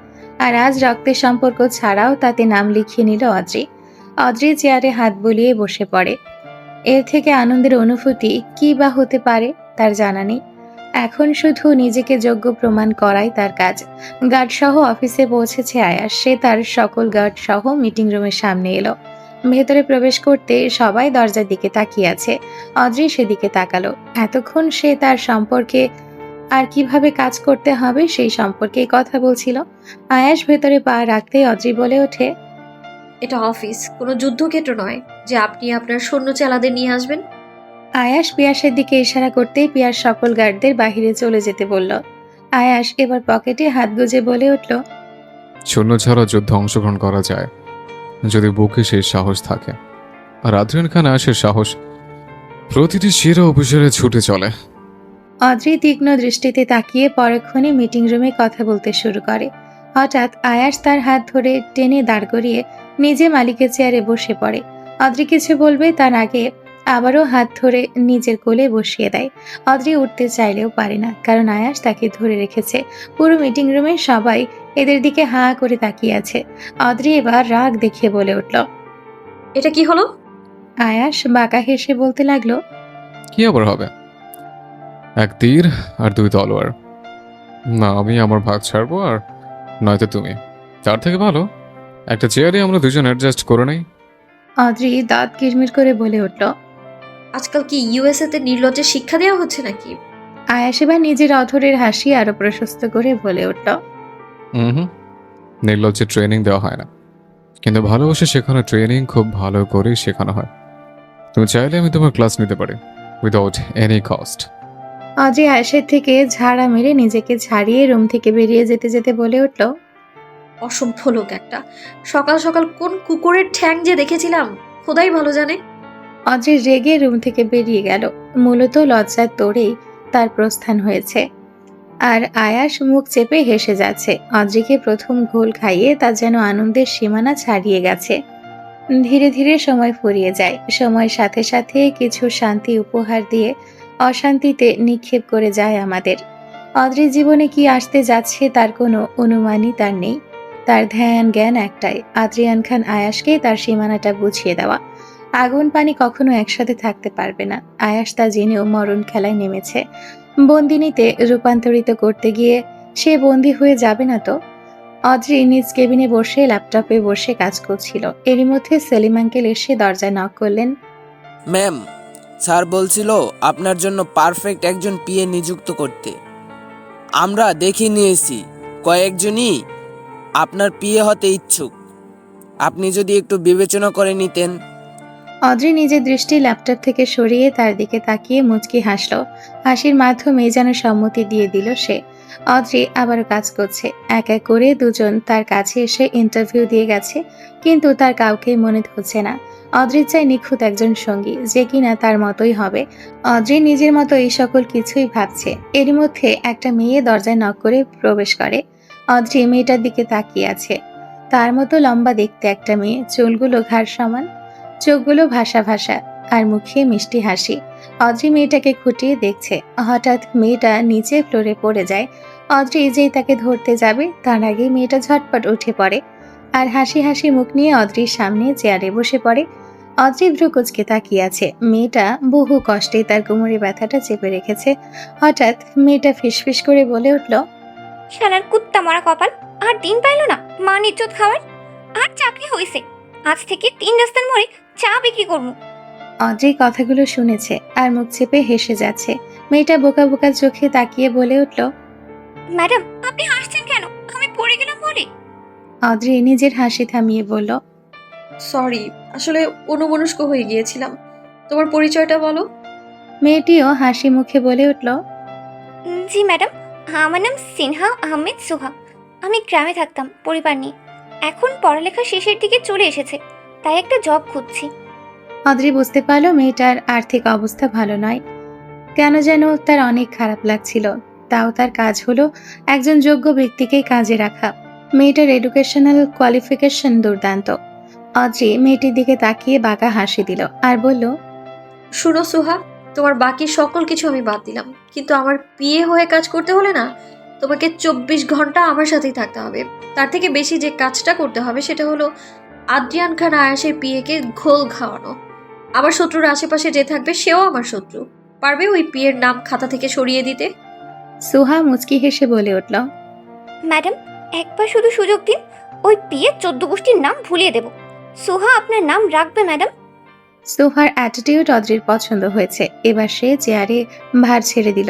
আর আজ রক্তের সম্পর্ক ছাড়াও তাতে নাম লিখিয়ে নিল অদ্রি। অদ্রি চেয়ারে হাত বুলিয়ে বসে পড়ে। এর থেকে আনন্দের অনুভূতি কি বা হতে পারে তার জানা নেই। এখন শুধু নিজেকে যোগ্য প্রমাণ করাই তার কাজ। গার্ড সহ অফিসে পৌঁছেছে আয়াস। সে তার সকল গার্ড সহ মিটিং রুমের সামনে এলো। ভেতরে প্রবেশ করতে সবাই দরজার দিকে তাকিয়ে আছে। অদ্রি সেদিকে তাকালো। এতক্ষণ সে তার সম্পর্কে আর কিভাবে কাজ করতে হবে সেই সম্পর্কেই কথা বলছিল। আয়াস ভেতরে পা রাখতেই অদ্রি বলে ওঠে, এটা অফিস, কোনো যুদ্ধক্ষেত্র নয় যে আপনি আপনার সৈন্য চেলাদের নিয়ে আসবেন। আয়াস পিয়াসের দিকে ইশারা করতেই পিয়াস সকল গার্ডদের বাহিরে চলে যেতে বলল। আয়াস এবার পকেটে হাত গুজে বলে উঠল, শূন্য ছাড়া যুদ্ধে অংশগ্রহণ করা যায় যদি বুকে সেই সাহস থাকে। আর আদ্রিয়ান খান আয়াসের সাহস প্রতিটি সেরা অফিসারে ছুটে চলে। অদ্রি তীক্ষ্ণ দৃষ্টিতে তাকিয়ে পরক্ষণে মিটিং রুমে কথা বলতে শুরু করে। হঠাৎ আয়াস তার হাত ধরে টেনে দাঁড় করিয়ে নিজে মালিকের চেয়ারে বসে পড়ে। অদ্রি কিছু বলবে তার আগে আবারও হাত ধরে নিজের কোলে বসিয়ে দেয়। অদ্রি উঠতে চাইলেও পারে না, কারণ আয়াস তাকে ধরে রেখেছে। পুরো মিটিং রুমে সবাই এদের দিকে হাঁ করে তাকিয়ে আছে। অদ্রি এবার রাগ দেখিয়ে বলে উঠল, এটা কি হলো? আয়াস বাঁকা হেসে বলতে লাগলো, কি আবার হবে, 1 তীর আর 2 তলোয়ার। না আমি আমার ভাগ ছাড়বো, আর নয়তো তুমি। তার থেকে ভালো একটা চেয়ারে আমরা দুজন অ্যাডজাস্ট করে নেই। অদ্রি দাঁত কিরমির করে বলে উঠল, আজকাল কি ইউএসএ তে নির্লজ্জের শিক্ষা দেওয়া হচ্ছে নাকি? আয়াস এবার নিজের অধরের হাসি আরো প্রশস্ত করে বলে উঠল, হুম, নির্লজ্জে ট্রেনিং দেওয়া হয় না, কিন্তু ভালোবাসা শেখানো ট্রেনিং খুব ভালো করে শেখানো হয়। তুমি চাইলে আমি তোমার ক্লাস নিতে পারি উইদাউট এনি কস্ট। অজি আয়াসের থেকে ঝাড়া মেরে নিজেকে ছাড়িয়ে রুম থেকে বেরিয়ে যেতে যেতে বলে উঠল, অসভ্য লোক একটা। সকাল সকাল কোন কুকুরের ঠ্যাং যে দেখেছিলাম খোদাই ভালো জানে। অজি রেগে রুম থেকে বেরিয়ে গেল। মূলত লজ্জার তোড়েই তার প্রস্থান হয়েছে। আর আয়াস মুখ চেপে হেসে যাচ্ছে। অদ্রিকে প্রথম ঘোল খাইয়ে তার যেন আনন্দের সীমানা ছাড়িয়ে গেছে। ধীরে ধীরে সময় ফুরিয়ে যায়। সময়ের সাথে সাথে কিছু শান্তি উপহার দিয়ে অশান্তিতে নিক্ষেপ করে যায় আমাদের। অদ্রির জীবনে কি আসতে যাচ্ছে তার কোনো অনুমানই তার নেই। তার ধ্যান জ্ঞান একটাই, আদ্রিয়ান খান আয়াসকে তার সীমানাটা বুঝিয়ে দেওয়া। আগুন পানি কখনো একসাথে থাকতে পারবে না। আয়াস তা জেনেও মরণ খেলায় নেমেছে। বন্দিনীতে রূপান্তরিত করতে গিয়ে সে বন্দী হয়ে যাবে না তো? অদ্রি নিজ কেবিনে বসে ল্যাপটপে বসে কাজ করছিল। এরই মধ্যে সেলিম আঙ্কেল এসে দরজায় নক করলেন। ম্যাম, স্যার বলছিল আপনার জন্য পারফেক্ট একজন পিএ নিযুক্ত করতে। আমরা দেখে নিয়েছি কয়েকজনই আপনার পিএ হতে ইচ্ছুক। আপনি যদি একটু বিবেচনা করে নিতেন। অদ্রি নিজের দৃষ্টি ল্যাপটপ থেকে সরিয়ে তার দিকে তাকিয়ে মুচকি হাসল। হাসির মাধ্যমে যেন সম্মতি দিয়ে দিল সে। অদ্রি আবারও কাজ করছে। এক এক করে দুজন তার কাছে এসে ইন্টারভিউ দিয়ে গেছে, কিন্তু তার কাউকেই মনে হচ্ছে না। অদ্রি চাই নিখুঁত একজন সঙ্গী, যে কিনা তার মতোই হবে। অদ্রি নিজের মতো এই সকল কিছুই ভাবছে। এরই মধ্যে একটা মেয়ে দরজায় নক করে প্রবেশ করে। অদ্রি মেয়েটার দিকে তাকিয়ে আছে। তার মতো লম্বা দেখতে একটা মেয়ে, চুলগুলো ঘাড় সমান, চোখগুলো ভাসা ভাসা, আর মুখে মিষ্টি হাসি। অদ্রি মেয়েটাকে খুঁটিয়ে দেখছে। হঠাৎ মেয়েটা নিচে ফ্লোরে পড়ে যায়। অদ্রি যেই তাকে ধরতে যাবে তার আগে মেয়েটা ঝটপট উঠে পড়ে আর হাসি হাসি মুখ নিয়ে অদ্রির সামনে চেয়ারে বসে পড়ে। অদ্রি ভ্রুকুচকে তাকিয়ে আছে। মেয়েটা বহু কষ্টে তার কোমরে ব্যথাটা চেপে রেখেছে। হঠাৎ মেয়েটা ফিসফিস করে বলে উঠল, শালার কুত্তা মরা কপাল, আর দিন পাইল না মান ইজ্জত খাওয়ার। আর চাকরি হইছে, আজ থেকে 3 রাস্তার মোড়ে চা বিক্রি করবো। অদ্রি কথাগুলো শুনেছে আর মুখ চেপে হেসে যাচ্ছে। মেয়েটা বোকা বোকা চোখে তাকিয়ে বলে উঠল, ম্যাডাম, আপনি হাসছেন কেন? আমি পড়ে গেলাম বলে? অদ্রি নিজের হাসি থামিয়ে বলল, সরি, আসলে অনুমনস্ক হয়ে গিয়েছিলাম। তোমার পরিচয়টা বলো। মেয়েটিও হাসি মুখে বলে উঠল, জি ম্যাডাম, আমার নাম সিনহা আহমেদ সুহা। আমি গ্রামে থাকতাম পরিবার নিয়ে। এখন পড়ালেখা শেষের দিকে চলে এসেছে, তাই একটা জব খুঁজছি। অদ্রি বুঝতে পারল মেয়েটার আর্থিক অবস্থা ভালো নয়। কেন যেন তার অনেক খারাপ লাগছিল। তাও তার কাজ হলো একজন যোগ্য ব্যক্তিকে কাজে রাখা। মেয়েটার এডুকেশনাল কোয়ালিফিকেশন দুর্দান্ত। অদ্রি মেয়েটির দিকে তাকিয়ে বাঁকা হাসি দিল আর বলল, শুনো সুহা, তোমার বাকি সকল কিছু আমি বাদ দিলাম, কিন্তু আমার পিএ হয়ে কাজ করতে হলে না, তোমাকে 24 ঘন্টা আমার সাথেই থাকতে হবে। তার থেকে বেশি যে কাজটা করতে হবে সেটা হলো আদ্রিয়ান খান আয়াসের পিএকে ঘোল খাওয়ানো। আমার শত্রুর আশেপাশে যে থাকবে সেও আমার শত্রু। পারবে ওই পিএর নাম খাতা থেকে সরিয়ে দিতে? সুহা মুচকি হেসে বলে উঠল, ম্যাডাম, একবার শুধু সুযোগ দিন, ওই পিয়ে 14 গোষ্ঠীর নাম ভুলিয়ে দেব। সুহা আপনার নাম রাখবে ম্যাডাম। সুহার অ্যাটিটিউড অদ্রির পছন্দ হয়েছে। এবার সে চেয়ারে ভার ছেড়ে দিল।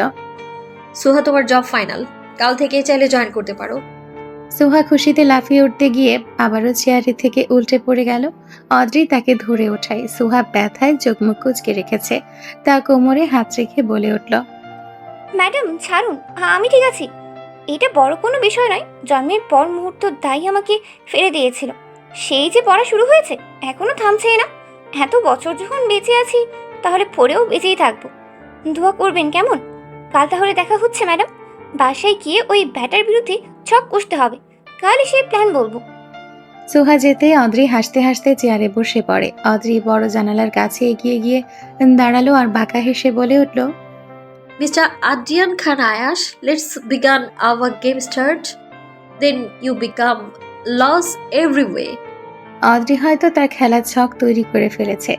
সুহা, তোমার জব ফাইনাল। কাল থেকে চাইলে জয়েন করতে পারো। সুহা খুশিতে লাফিয়ে উঠতে গিয়ে আবারও চেয়ারে থেকে উল্টে পড়ে গেল। অদ্রি তাকে ধরে ওঠায়। সুহা ব্যথায় চোখ মুখ কুঁচকে রেখেছে। তা কোমরে হাত রেখে বলে উঠল, ম্যাডাম ছাড়ুন, আমি ঠিক আছি। এটা বড় কোনো বিষয় নয়। জন্মের পর মুহূর্ত দায়ী আমাকে ফেলে দিয়েছিল। সেই যে পড়া শুরু হয়েছে, এখনো থামছে না। এত বছর যখন বেঁচে আছি, তাহলে পরেও বেঁচেই থাকবো। দোয়া করবেন কেমন? কাল তাহলে দেখা হচ্ছে ম্যাডাম। বাসায় গিয়ে ওই ব্যাটার বিরুদ্ধে ছক কষতে হবে। কাল এসে প্ল্যান বলবো। সুহা যেতে অদ্রি হাসতে হাসতে চেয়ারে বসে পড়ে। অদ্রি বড় জানালার কাছে এগিয়ে গিয়ে দাঁড়ালো আর বাঁকা হেসে বলে উঠল, mister Adrian Khan Ayas, let's begin our game start. Then you become loss every way. Adri হয়তো তার খেলার ছক তৈরি করে ফেলেছে।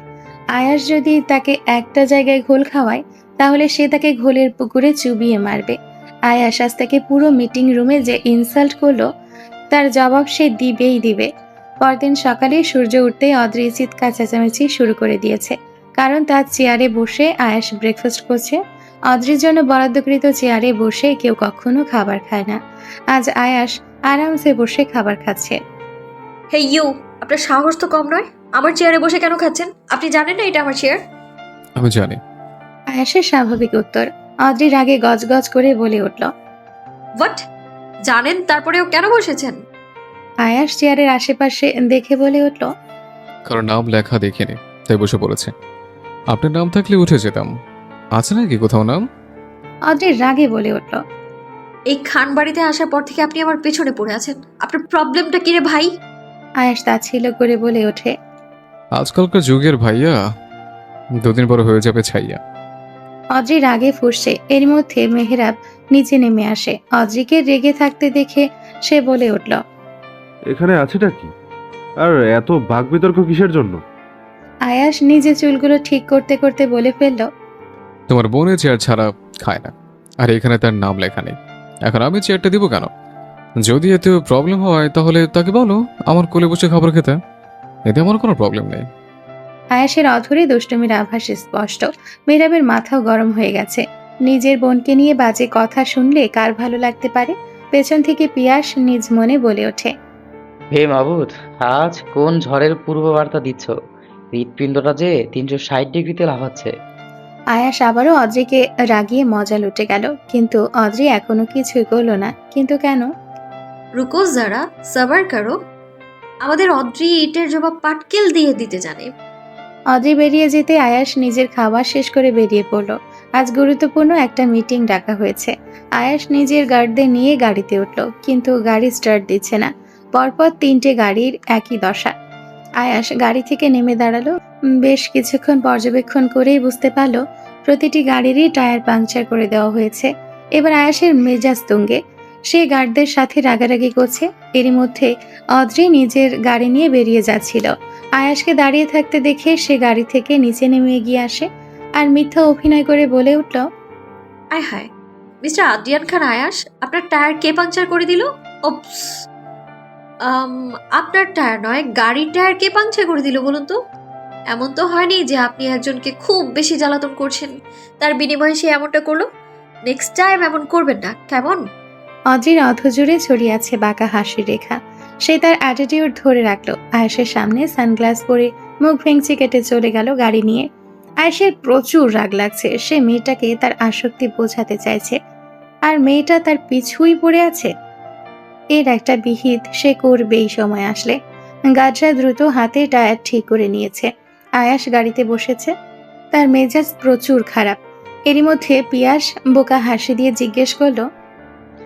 আয়াস যদি তাকে একটা জায়গায় ঘোল খাওয়ায়, তাহলে সে তাকে ঘোলের পুকুরে চুবিয়ে মারবে। আয়াস আজ তাকে পুরো মিটিং রুমে যে ইনসাল্ট করলো, তার জবাব সে দিবেই দিবে। পরদিন সকালে সূর্য উঠতেই অদ্রি চিৎকার চেঁচামেচি শুরু করে দিয়েছে। কারণ তার চেয়ারে বসে আয়াস ব্রেকফাস্ট করছে। অদ্রির জন্য বরাদ্দকৃত চেয়ারে বসে কেউ কখনো খাবার খায় না। আজ আয়াস আরামসে বসে খাবার খাচ্ছে। হে ইউ, আপনার সাহস তো কম নয়। আমার চেয়ারে বসে কেন খাচ্ছেন? আপনি জানেন না এটা আমার চেয়ার? আমি জানি। আয়াসের স্বাভাবিক উত্তর। অদ্রি রাগে গজগজ করে বলে উঠল। হোয়াট? জানেন তারপরেও কেন বসেছেন? আয়াস চেয়ারের আশেপাশে দেখে বলে উঠল। কারণ নাম লেখা দেখিনি, তাই বসে পড়েছে। আপনার নাম থাকলে উঠে যেতাম। আছে নাকি কোথাও নাম? অদ্রি রাগে বলে উঠল। এই খান বাড়িতে আসার পর থেকে আপনি আমার পেছনে পড়ে আছেন। আপনার প্রবলেমটা কি রে ভাই? আয়াস তাচ্ছিল্য করে বলে ওঠে। আজকালকার যুগের ভাইয়া, দুদিন পর হয়ে যাবে ছাইয়া। অদ্রি রাগে ফুঁসছে। এর মধ্যে মেহরাব নিচে নেমে আসে। অদ্রিকে রেগে থাকতে দেখে সে বলে উঠল। এখানে আছেটা কি? আর এত বাক বিতর্ক কিসের জন্য? আয়াস নিজে চুলগুলো ঠিক করতে করতে বলে ফেলল। তোমার বোনে চেয়ার ছাড়া খায় না, আর এখানে তার নাম লেখা নেই। এখন আমি চেয়ারটা দিব কেন? যদি এতে প্রবলেম হয় তাহলে তাকে বলো আমার কোলে বসে খাবার খেতে, এতে আমার কোনো প্রবলেম নেই। আয়াসের অধরে দুষ্টুমির আভাস স্পষ্ট। মেহরাবের মাথাও গরম হয়ে গেছে। নিজের বোনকে নিয়ে বাজে কথা শুনলে কার ভালো লাগতে পারে? পেছন থেকে পিয়াস নিজ মনে বলে ওঠে। হে মাবুদ, আজ কোন ঝড়ের পূর্ববার্তা দিচ্ছ? হৃৎপিণ্ডটা যে 360 ডিগ্রিতে লাফাচ্ছে। আয়াস আবারও অদ্রিকে রাগিয়ে মজা লুটে গেল, কিন্তু অদ্রি এখনো কিছুই করল না। কিন্তু কেন? রুকো যারা, সবার করো। আমাদের অদ্রি ইটের জবাব পাটকেল দিয়ে দিতে জানে। অদ্রি বেরিয়ে যেতে আয়াস নিজের খাবার শেষ করে বেরিয়ে পড়ল। আজ গুরুত্বপূর্ণ একটা মিটিং ডাকা হয়েছে। আয়াস নিজের গার্ডদের নিয়ে গাড়িতে উঠল, কিন্তু গাড়ি স্টার্ট দিচ্ছে না। পরপর 3টে গাড়ির একই দশা। আয়াস গাড়ি থেকে নেমে দাঁড়ালো। বেশ কিছুক্ষণ পর্যবেক্ষণ করেই বুঝতে পারল প্রতিটি গাড়িরই টায়ার পাংচার করে দেওয়া হয়েছে। এবার আয়াসের মেজাজ তুঙ্গে। সে গার্ডদের সাথে রাগারাগি করছে। এরই মধ্যে অদ্রি নিজের গাড়ি নিয়ে বেরিয়ে যাচ্ছিল। আয়াসকে দাঁড়িয়ে থাকতে দেখে সে গাড়ি থেকে নিচে নেমে এগিয়ে আসে আর মিথ্যা অভিনয় করে বলে উঠল। আয় হায়, মিস্টার আদ্রিয়ান খান আয়াস, আপনার টায়ার কে পাংচার করে দিল? ওপস, আপনার টায়ার নয়, গাড়ির টায়ার কে পাংচার করে দিল বলুন তো? এমন তো হয়নি যে আপনি একজনকে খুব বেশি জ্বালাতন করছেন, তার বিনিময়ে সে এমনটা করলো? নেক্সট টাইম এমন করবেন না, কেমন? অদ্রির অধজুড়ে ছড়িয়ে আছে বাঁকা হাসির রেখা। সে তার অ্যাটিটিউড ধরে রাখলো। আয়েশের সামনে সানগ্লাস পরে মুখ ভেঙচি কেটে চলে গেল গাড়ি নিয়ে। আয়েশের প্রচুর রাগ লাগছে। সে মেয়েটাকে তার আসক্তি বোঝাতে চাইছে, আর মেয়েটা তার পিছুই পড়ে আছে। এর একটা বিহিত সে করবেই সময় আসলে। গার্ডরা দ্রুত হাতে টায়ার ঠিক করে নিয়েছে। আয়াস গাড়িতে বসেছে। তার মেজাজ প্রচুর খারাপ। এরই মধ্যে পিয়াস বোকা হাসি দিয়ে জিজ্ঞেস করলো।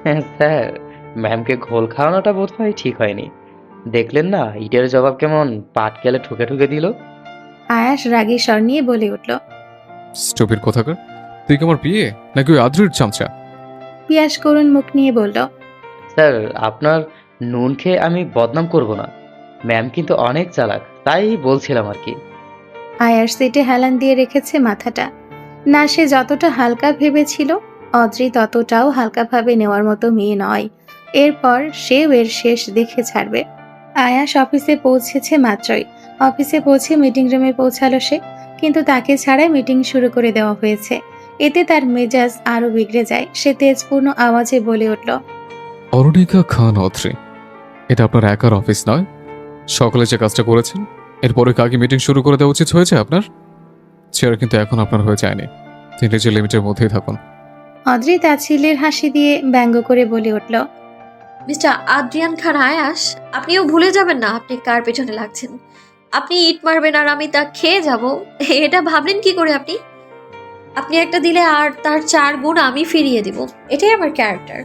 হ্যাঁ স্যার, ম্যামকে ঘোল খাওয়ানোটা বোধহয় ঠিক হয়নি। দেখলেন না ইটের জবাব কেমন পাটকেলে ঠুকে ঠুকে দিল? আয়াস রাগী স্বর নিয়ে বলে উঠল। স্টুপিড কোথাকার, তুই কি আমার বিয়ে নাকি ওই আদ্রির চামচা? পিয়াস করুণ মুখ নিয়ে বলল। স্যার, আপনার নুন খেয়ে আমি বদনাম করব না। ম্যাম কিন্তু অনেক চালাক, তাই বলছিলাম আর কি। আয়াস সিটে হেলান দিয়ে রেখেছে মাথাটা। না, সে যতটা হালকা ভেবেছিল অদ্রি ততটাও হালকাভাবে নেওয়ার মতো মেয়ে নয়। এরপর সেও এর শেষ দেখে ছাড়বে। আয়াস অফিসে পৌঁছেছে মাত্রই। অফিসে পৌঁছে মিটিং রুমে পৌঁছালো সে, কিন্তু তাকে ছাড়াই মিটিং শুরু করে দেওয়া হয়েছে। এতে তার মেজাজ আরো বিগড়ে যায়। সে তেজপূর্ণ আওয়াজে বলে উঠল। অরুণিকা খান অত্রি, এটা আপনার একার অফিস নয়। সকলে যে কাজটা করেছেন এরপরে কাকে মিটিং শুরু করে দেওয়া উচিত হয়েছে আপনার। চেয়ার কিন্তু এখন আপনার হয়ে যায়নি, তিনি নিজের লিমিটের মধ্যেই থাকুন। অদ্রি তাচ্ছিল্যের হাসি দিয়ে ব্যঙ্গ করে বলে উঠল। মিস্টার আদ্রিয়ান খান আয়াস, আপনিও ভুলে যাবেন না আপনি কার পেছনে লাগছেন। আপনি ইট মারবেন আর আমি তা খেয়ে যাব, এটা ভাবলেন কি করে আপনি? আপনি একটা দিলে আর তার 4 গুণ আমি ফিরিয়ে দিব, এটাই আমার ক্যারেক্টার।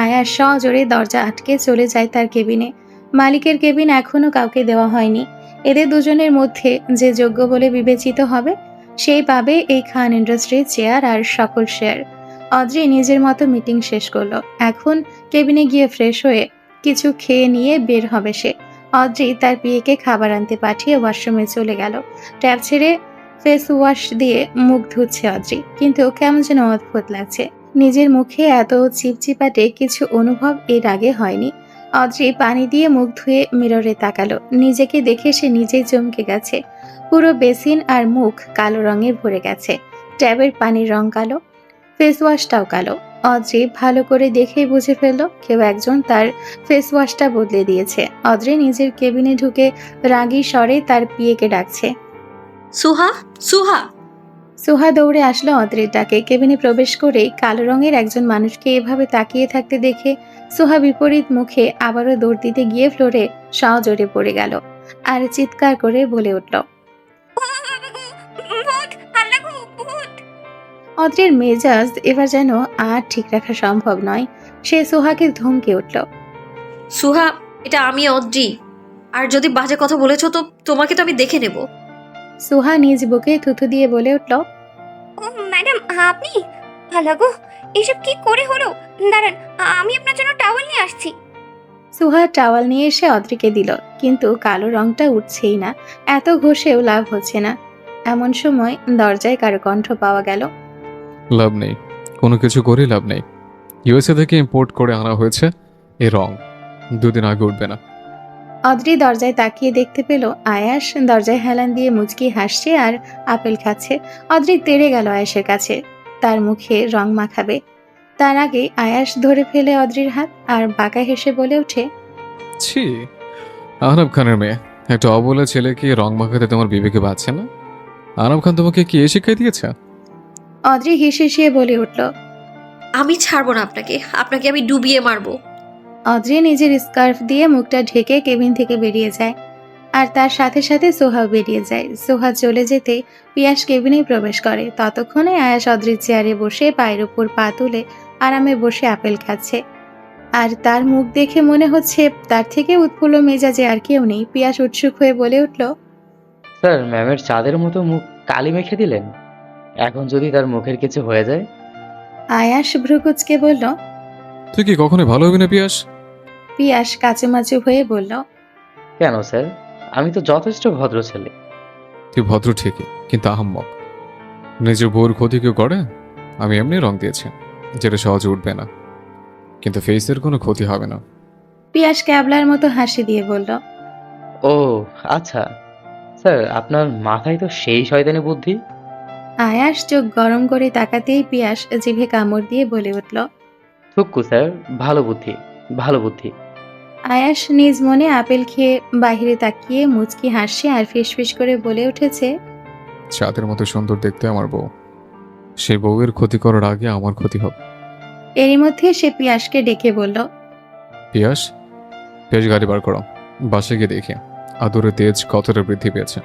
আয়াস সজোরে দরজা আটকে চলে যায় তার কেবিনে। মালিকের কেবিন এখনো কাউকে দেওয়া হয়নি। এদের দুজনের মধ্যে যে যোগ্য বলে বিবেচিত হবে সেই পাবে এই খান ইন্ডাস্ট্রির চেয়ার আর সকল শেয়ার। অদ্রি নিজের মতো মিটিং শেষ করলো। এখন কেবিনে গিয়ে ফ্রেশ হয়ে কিছু খেয়ে নিয়ে বের হবে সে। অদ্রি তার পিএকে খাবার আনতে পাঠিয়ে ওয়াশরুমে চলে গেল। ট্যাপ ছেড়ে ফেস ওয়াশ দিয়ে মুখ ধুচ্ছে অদ্রি, কিন্তু কেমন যেন অদ্ভুত লাগছে। নিজের মুখে এত চিপচিপাটে কিছু অনুভব এর আগে হয়নি। অদ্রি পানি দিয়ে মুখ ধুয়ে মিররে তাকালো। নিজেকে দেখে সে নিজেই চমকে গেছে। পুরো বেসিন আর মুখ কালো রঙে ভরে গেছে। ট্যাবের পানির রং কালো। ফেস ওয়াশটাও কালো। অদ্রি ভালো করে দেখেই বুঝে ফেলল কেউ একজন তার ফেস ওয়াশটা বদলে দিয়েছে। অদ্রি নিজের কেবিনে ঢুকে রাগী স্বরে তার পিএকে ডাকছে। সুহা, সুহা। সুহা দৌড়ে আসলো অদ্রির ডাকে। কেবিনে প্রবেশ করেই কালো রঙের একজন মানুষকে এভাবে তাকিয়ে থাকতে দেখে সুহা বিপরীত মুখে আবারও দৌড় দিতে গিয়ে ফ্লোরে সজোরে পড়ে গেল আর চিৎকার করে বলে উঠল। অদ্রির মেজাজ এবার যেন আর ঠিক রাখা সম্ভব নয়। সে সুহাকে ধমকে উঠল। সুহা, এটা আমি অদ্রি। আর যদি বাজে কথা বলেছো তো তোমাকে তো আমি দেখে নেব। সুহা নিজ বুকে থুথু দিয়ে বলে উঠল। ও ম্যাডাম, আপনি? আল্লাগো, এসব কি করে হলো? দাঁড়ান, আমি আপনার জন্য টাওয়েল নিয়ে আসছি। সুহা টাওয়াল নিয়ে এসে অদ্রিকে দিল, কিন্তু কালো রংটা উঠছেই না। এত ঘষেও লাভ হচ্ছে না। এমন সময় দরজায় কারো কণ্ঠ পাওয়া গেল। লাভ নেই, কোনো কিছু করে লাভ নেই। ইউএসএ থেকে ইম্পোর্ট করে আনা হয়েছে এ রং, 2 দিন আগে উঠবে না। অদ্রি দরজায় তাকিয়ে দেখতে পেল আয়াস দরজায় হেলান দিয়ে মুচকি হাসছে আর আপেল খাচ্ছে। অদ্রি তেড়ে গেল আয়াসের কাছে, তার মুখে রং মাখাবে। তার আগে আয়াস ধরে ফেলে অদ্রির হাত আর বাঁকা হেসে বলে ওঠে। ছি, আহনাব খানের মেয়ে, একটা অবলা ছেলেকে রং মাখাতে তোমার বিবেকে বাঁচছে না? আহনাব খান তোমাকে কি এ শিক্ষাই দিয়েছে? অদ্রি হিসিয়ে বলে উঠল। আমি ছাড়বো না আপনাকে, আপনাকে আমি ডুবিয়ে মারবো। অদ্রি নিজের স্কার্ফ দিয়ে মুখটা ঢেকে কেবিন থেকে বেরিয়ে যায় আর তার সাথে সাথে সোহাও বেরিয়ে যায়। সোহা চলে যেতে পিয়াস কেবিনে প্রবেশ করে। ততক্ষণে আয়াস অদ্রির চেয়ারে বসে পায়ের উপর পা তুলে আরামে বসে আপেল খাচ্ছে। আর তার মুখ দেখে মনে হচ্ছে তার থেকে উৎফুল্ল মেজাজে আর কেউ নেই। পিয়াস উৎসুক হয়ে বলে উঠল। স্যার, ম্যামের চাঁদের মতো মুখ কালি মেখে দিলেন। এখন যদি তার মুখের কিছু হয়ে যায়? আয়াস ভ্রুকুচকে বলল। তুই কি কখনো ভালো হবি না পিয়াস? পিয়াস কাচুমাচু হয়ে বলল। কেন স্যার, আমি তো যথেষ্ট ভদ্র ছেলে। তুই ভদ্র ঠিকই, কিন্তু আহাম্মক। নিজের বউর ক্ষতি কেউ করে? আমি এমনি রং দিয়েছি, যেটা সহজে উঠবে না, কিন্তু ফেসের কোনো ক্ষতি হবে না। পিয়াস ক্যাবলার মতো হাসি দিয়ে বলল। ও আচ্ছা স্যার, আপনার মাথায় তো সেই শয়তানি বুদ্ধি। আয়াস চোখ গরম করে তাকাতেই পিয়াস জিভে কামড় দিয়ে বলে উঠল। থুক্কু স্যার, ভালো বুদ্ধি, ভালো বুদ্ধি। আয়াস নিজ মনে আপেল খেয়ে বাহিরে তাকিয়ে মুচকি হাসছে আর ফিসফিস করে বলে উঠেছে। চাঁদের মতো সুন্দর দেখতে আমার বউ, সে বউয়ের ক্ষতি করার আগে আমার ক্ষতি হবে। এরই মধ্যে সে পিয়াসকে ডেকে বলল। পিয়াস, বেশ গাড়ি বার করো, বাসে গিয়ে দেখি আদরের তেজ কতটা বৃদ্ধি পেয়েছে।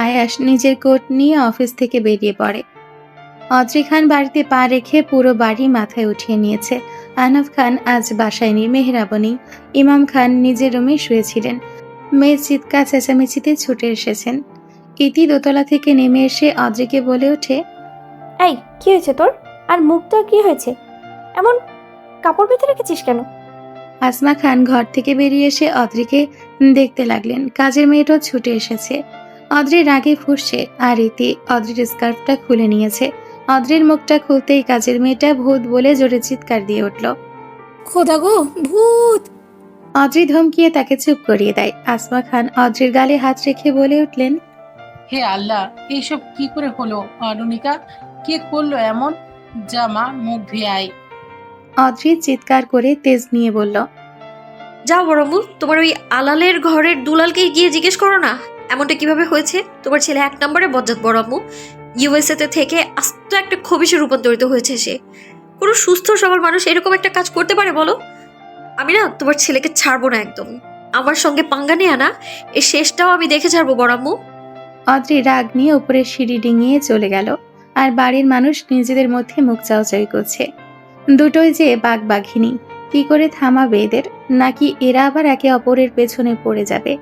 আয়াস নিজের কোট নিয়ে অফিস থেকে বেরিয়ে পড়ে। অদ্রি খান বাড়িতে পা রেখে পুরো বাড়ি মাথায় উঠিয়ে নিয়েছে। আহনাফ খান আজ বাসায় নেই, মেহরাবও নেই। ইমাম খান নিজের রুমে শুয়েছিলেন। মেয়ের চিৎকার চেঁচামেচিতে ছুটে এসেছেন। ইতি দোতলা থেকে নেমে এসে অদ্রিকে বলে ওঠে। এই, কি হয়েছে তোর? আর মুখটা কি হয়েছে? এমন কাপড় বেঁধে রেখেছিস কেন? আসমা খান ঘর থেকে বেরিয়ে এসে অদ্রিকে দেখতে লাগলেন। কাজের মেয়েটাও ছুটে এসেছে। অদ্রির রাগে ফুঁসছে আর ইতি অদ্রির স্কার্ফটা খুলে নিয়েছে। অদ্রির মুখটা খুলতেই কাজের মেয়েটা ভূত বলে জোরে চিৎকার দিয়ে উঠল। খোদা গো, ভূত! অদ্রি ধমকিয়ে তাকে চুপ করিয়ে দেয়। আসমা খান অদ্রির গালে হাত রেখে বলে উঠলেন। হে আল্লাহ, এইসব কি করে হলো? অরুণিকা, কে করলো এমন? জামা, মুখ ধুয়ে আয়। অদ্রি চিৎকার করে তেজ নিয়ে বলল। যাও বড়ম্বু, তোমার ওই আলালের ঘরের দুলালকে গিয়ে জিজ্ঞেস করো না এমনটা কিভাবে হয়েছে। তোমার ছেলে 1 নম্বরে বজ্জাত বড়ম্বু। ইউএসএ তে থেকে আস্ত একটা খবিশে রূপান্তরিত হয়েছে সে। কোনো সুস্থ সবল মানুষ এরকম একটা কাজ করতে পারে বলো? আমি না তোমার ছেলেকে ছাড়বো না একদম। আমার সঙ্গে পাঙ্গা নিয়ে আনা, এই শেষটাও আমি দেখে ছাড়বো বড়াম্মু। অদ্রি রাগ নিয়ে উপরে সিঁড়ি ডিঙিয়ে চলে গেল। আর বাড়ির মানুষ নিজেদের মধ্যে মুখ চাওয়াচাই করছে। দুটোই যে বাঘবাঘিনী, কি করে থামাবে এদের? নাকি এরা আবার একে অপরের পেছনে পড়ে যাবে?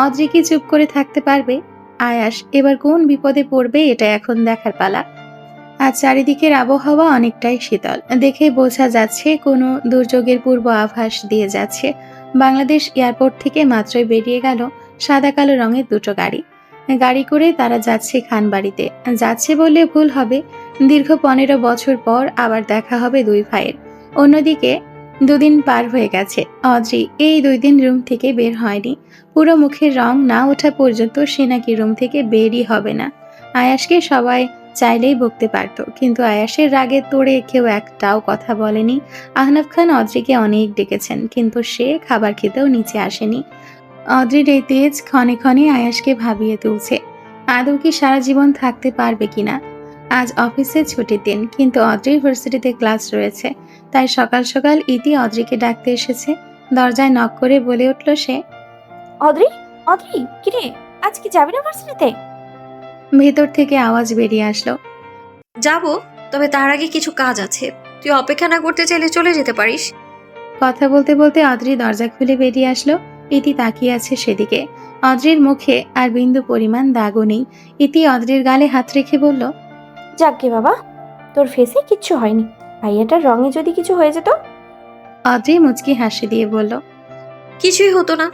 অদ্রি কি চুপ করে থাকতে পারবে? আয়াস এবার কোন বিপদে পড়বে এটা এখন দেখার পালা। আর চারিদিকের আবহাওয়া অনেকটাই শীতল, দেখে বোঝা যাচ্ছে কোনো দুর্যোগের পূর্ব আভাস দিয়ে যাচ্ছে। বাংলাদেশ এয়ারপোর্ট থেকে মাত্রই বেরিয়ে গেল সাদা কালো রঙের দুটো গাড়ি। গাড়ি করে তারা যাচ্ছে খানবাড়িতে। যাচ্ছে বললে ভুল হবে, দীর্ঘ 15 বছর পর আবার দেখা হবে দুই ভাইয়ের। অন্যদিকে 2 দিন পার হয়ে গেছে। অদ্রি এই 2 দিন রুম থেকে বের হয়নি। পুরো মুখের রং না ওঠা পর্যন্ত সে নাকি রুম থেকে বেরই হবে না। আয়াসকে সবাই চাইলেই বকতে পারত, কিন্তু আয়াসের রাগে তোড়ে কেউ একটাও কথা বলেনি। আহনাফ খান অদ্রিকে অনেক ডেকেছেন, কিন্তু সে খাবার খেতেও নিচে আসেনি। অদ্রির এই তেজ ক্ষণে ক্ষণে আয়াসকে ভাবিয়ে তুলছে, আদৌ কি সারা জীবন থাকতে পারবে কিনা। আজ অফিসে ছুটির দিন, কিন্তু অদ্রির ভার্সিটিতে ক্লাস রয়েছে, তাই সকাল সকাল ইতি অদ্রিকে ডাকতে এসেছে। দরজায় নক করে বলে উঠল সে। অদ্রি, অদ্রি, কিরে, আজ কি যাবি না ভার্সিটিতে? ভেতর থেকে আওয়াজ বেরিয়ে আসলো। যাব, তবে তার আগে কিছু কাজ আছে। তুই অপেক্ষা না করতে চাইলে চলে যেতে পারিস। কথা বলতে বলতে অদ্রি দরজা খুলে বেরিয়ে আসলো। ইতি তাকিয়ে আছে সেদিকে। অদ্রির মুখে আর বিন্দু পরিমাণ দাগও নেই। ইতি অদ্রির গালে হাত রেখে বলল, যাকগে বাবা, তোর ফেসে কিচ্ছু হয়নি। ভাইয়াটার রঙে যদি কিছু হয়ে যেত। অদ্রি মুচকি হাসি দিয়ে বলল, কিছুই হতো না।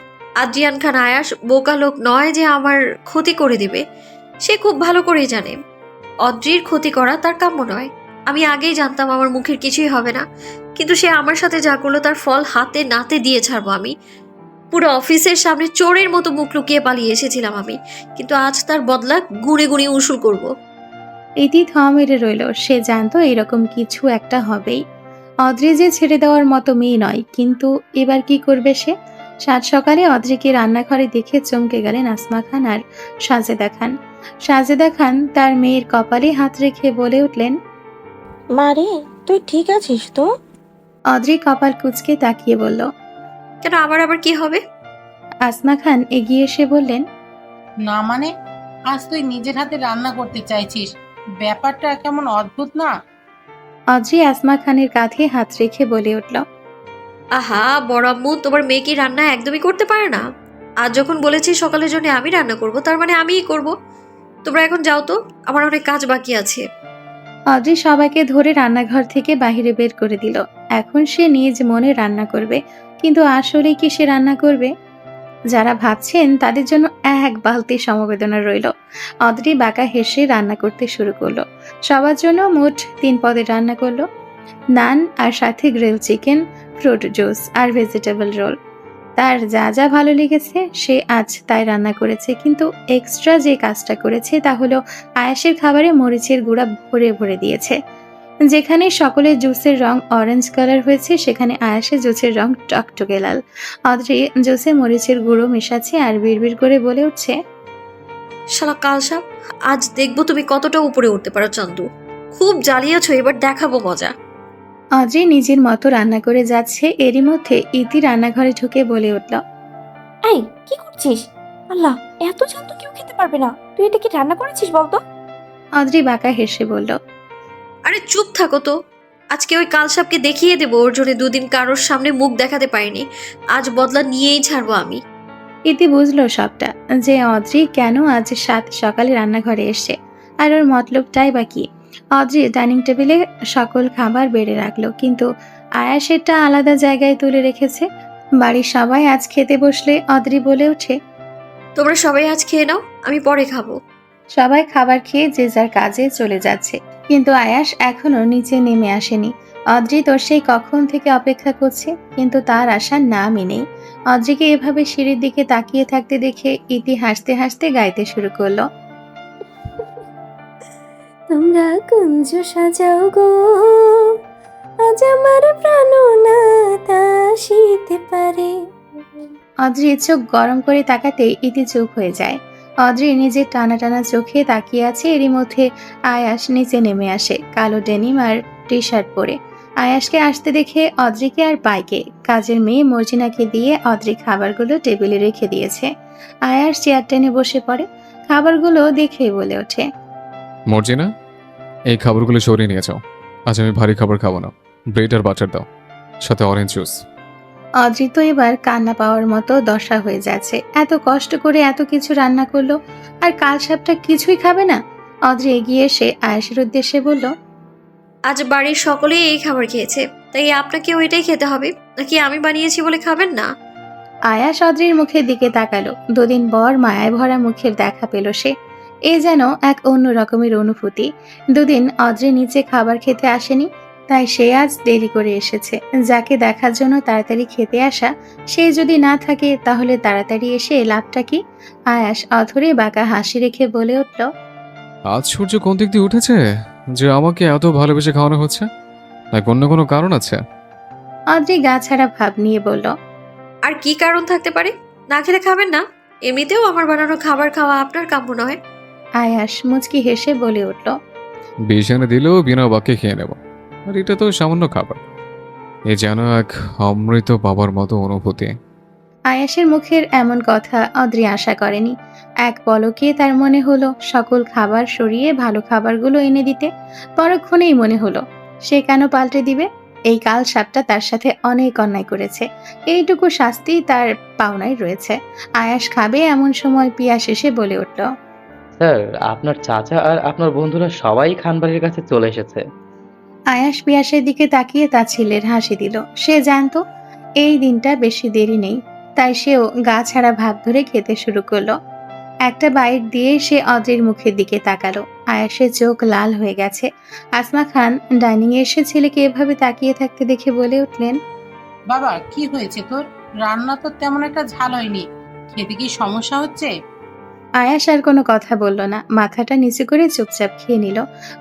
আদ্রিয়ান খান আয়াস বোকা লোক নয় যে আমার ক্ষতি করে দিবে। সে খুব ভালো করেই জানে অদ্রির ক্ষতি করা তার কাম্য নয়। আমি আগেই জানতাম আমার মুখের কিছুই হবে না, কিন্তু সে আমার সাথে যা করলো তার ফল হাতে নাতে দিয়ে ছাড়বো আমি। পুরো অফিসের সামনে চোরের মতো মুখ লুকিয়ে পালিয়ে এসেছিলাম আমি, কিন্তু আজ তার বদলা গুণে গুণে উসুল করব। ইতি থ মেরে রইল। সে জানতো এরকম কিছু একটা হবেই। অদ্রি যে ছেড়ে দেওয়ার মতো মেয়ে নয়, কিন্তু এবার কি করবে সে। সাত সকালে অদ্রিকে রান্নাঘরে দেখে চমকে গেলেন আসমা খান আর সাজেদা খান। সাজেদা খান তার মেয়ের কপালে হাত রেখে বলে উঠলেন, মারে, তুই ঠিক আছিস তো? অদ্রি কপাল কুঁচকে তাকিয়ে বলল, কেন, আমার আবার কি হবে? আসমা খান এগিয়ে এসে বললেন, না মানে, আজ তুই নিজের হাতে রান্না করতে চাইছিস, ব্যাপারটা কেমন অদ্ভুত না? অদ্রি আসমা খানের কাঁধে হাত রেখে বলে উঠল, আহা বড় আম্মু, তোমার মেয়ে কি রান্না একদমই করতে পারে না? আজ যখন বলেছি সকালের জন্য আমি রান্না করব, তার মানে আমিই করব। তোমরা এখন যাও তো, আমার অনেক কাজ বাকি আছে। অদ্রি সবাইকে ধরে রান্নাঘর থেকে বাইরে বের করে দিল। এখন সে নিজ মনে রান্না করবে, কিন্তু আসলে কি সে রান্না করবে? যারা ভাবছেন তাদের জন্য এক বালতি সমবেদনা রইল। অদ্রি বাঁকা হেসে রান্না করতে শুরু করলো। সবার জন্য মোট 3 পদের রান্না করলো। নান আর সাথে গ্রিল চিকেন, ফ্রুট জুস আর ভেজিটেবল রোল। তার যা যা ভালো লেগেছে সে আজ তাই রান্না করেছে, কিন্তু এক্সট্রা যে কাজটা করেছে তা হলো আয়াসের খাবারে মরিচের গুঁড়া ভরে ভরে দিয়েছে। যেখানে সকলের জুসের রং অরেঞ্জ কালার হয়েছে, সেখানে আয়াসের জুসের রং টকটকে লাল। অদ্রি জুসে মরিচের গুঁড়ো মেশাচ্ছে আর বিড়বিড় করে বলে উঠছে, শালা কালসাপ, আজ দেখবো তুমি কতটা উপরে উঠতে পারো চান্দু। খুব জ্বালিয়েছো, এবার দেখাবো মজা। অদ্রি নিজের মতো রান্না করে যাচ্ছে, এরই মধ্যে ইতি রান্নাঘরে ঢুকে বলে উঠল, এই, কি করছিস? আল্লাহ, এত ঝাল তো কেউ খেতে পারবে না। তুই এটা কি রান্না করেছিস বলতো? অদ্রি বাঁকা হেসে বলল, আরে চুপ থাকো তো। আজকে ওই কালসাপকে দেখিয়ে দেবো ওর জন্য 2 দিন কারোর সামনে মুখ দেখাতে পারিনি। আজ বদলা নিয়েই ছাড়বো আমি। ইতি বুঝলো সবটা, যে অদ্রি কেন আজ 7 সকালে রান্নাঘরে এসছে, আর ওর মতলবটাই বা কি। অদ্রি ডাইনিং টেবিলে সকল খাবার বেড়ে রাখলো, কিন্তু আয়াসেরটা আলাদা জায়গায় তুলে রেখেছে। বাড়ির সবাই আজ খেতে বসলে অদ্রি বলে ওঠে, তোমরা সবাই আজ খেয়ে নাও, আমি পরে খাবো। সবাই খাবার খেয়ে যে যার কাজে চলে যাচ্ছে, কিন্তু আয়াস এখনো নিচে নেমে আসেনি। অদ্রি তো সেই কখন থেকে অপেক্ষা করছে, কিন্তু তার আসার নামই নেই। অদ্রিকে এভাবে সিঁড়ির দিকে তাকিয়ে থাকতে দেখে ইতি হাসতে হাসতে গাইতে শুরু করলো, তোমরা কুঞ্জ সাজাও গো, আজ আমার প্রাণনাথ আসিতে পারে। অদ্রি চোখ গরম করে তাকাতেই ইতি চুপ হয়ে যায়। অদ্রি নিজের টানা টানা চোখে তাকিয়ে আছে, এরই মধ্যে আয়াস নিচে নেমে আসে, কালো ডেনিম আর টি শার্ট পরে। আয়াসকে আসতে দেখে অদ্রিকে আর পাইকে কাজের মেয়ে মর্জিনাকে দিয়ে অদ্রি খাবারগুলো টেবিলে রেখে দিয়েছে। আয়াস চেয়ার টেনে বসে পড়ে, খাবারগুলো দেখে বলে ওঠে, মর্জিনা, এই খাবারগুলো সরিয়ে নিয়ে যাও। আজ আমি ভারী খাবার খাবো না। ব্রেড আর বাটার দাও, সাথে অরেঞ্জ জুস। অদ্রি তো এবার কান্না পাওয়ার মতো দশা হয়ে যাচ্ছে। এত কষ্ট করে এত কিছু রান্না করলো, আর কালসাপটা কিছুই খাবে না। অদ্রি এগিয়ে এসে আয়াসের উদ্দেশ্যে বলল, আজ বাড়ির সকলেই এই খাবার খেয়েছে, তাই আপনাকে ওইটাই খেতে হবে, নাকি আমি বানিয়েছি বলে খাবেন না? আয়াস অদ্রির মুখের দিকে তাকালো। 2 দিন পর মায়ায় ভরা মুখের দেখা পেল সে। এ যেন এক অন্য রকমের অনুভূতি। 2 দিন অদ্রি নিচে খাবার খেতে আসেনি, তাই সে আজ দেরি করে এসেছে। যাকে দেখার জন্য তাড়াতাড়ি খেতে আসা, সে যদি না থাকে তাহলে তাড়াতাড়ি এসে লাভটা কি? আয়াস অধরে বাঁকা হাসি রেখে বলে উঠল, আজ সূর্য কোন দিক দিয়ে উঠেছে যে আমাকে এত ভালোবেসে খাওয়ানো হচ্ছে? নাকি অন্য কোনো কারণ আছে? অদ্রি গা ছাড়া ভাব নিয়ে বলল, আর কি কারণ থাকতে পারে? না খেলে খাবেন না? এমনিতেও আমার বানানো খাবার খাওয়া আপনার কাম্য নয়। আয়াস মুচকি হেসে বলে উঠল, বিষ এনে দিলেও বিনা বাক্যে খেয়ে নেব। আর এটা তো সামান্য খাবার, এ যেন এক অমৃত বাবার মতো অনুভূতি। আয়াসের মুখের এমন কথা অদ্রি আশা করেনি। এক পলকে তার মনে হলো সকল খাবার সরিয়ে ভালো খাবারগুলো এনে দিতে। পরক্ষণেই মনে হলো সে কেন পাল্টে দিবে? এই কাল সাপটা তার সাথে অনেক অন্যায় করেছে, এইটুকু শাস্তি তার পাওনায় রয়েছে। আয়াস খাবে এমন সময় পিয়া শেষে বলে উঠল, স্যার, আপনার চাচা আর আপনার বন্ধুরা সবাই খানবাড়ির কাছে চলে এসেছে। আয়াস পিয়াসের দিকে তাকিয়ে তার ছেলের হাসি দিল। সে জানতো এই দিনটা বেশি দেরি নেই, তাই সেও গা ছাড়া ভাব ধরে খেতে শুরু করলো। একটা বাইট দিয়ে সে অদ্রির মুখের দিকে তাকালো। আয়াসের চোখ লাল হয়ে গেছে। আসমা খান ডাইনিং এ এসে ছেলেকে এভাবে তাকিয়ে থাকতে দেখে বলে উঠলেন, বাবা কি হয়েছে তোর? রান্না তো তেমন একটা ঝাল হয়নি, খেতে কি সমস্যা হচ্ছে? আয়াস আর কোনো কথা বলল না, মাথাটা নিচু করে চুপচাপ খেয়ে নিল।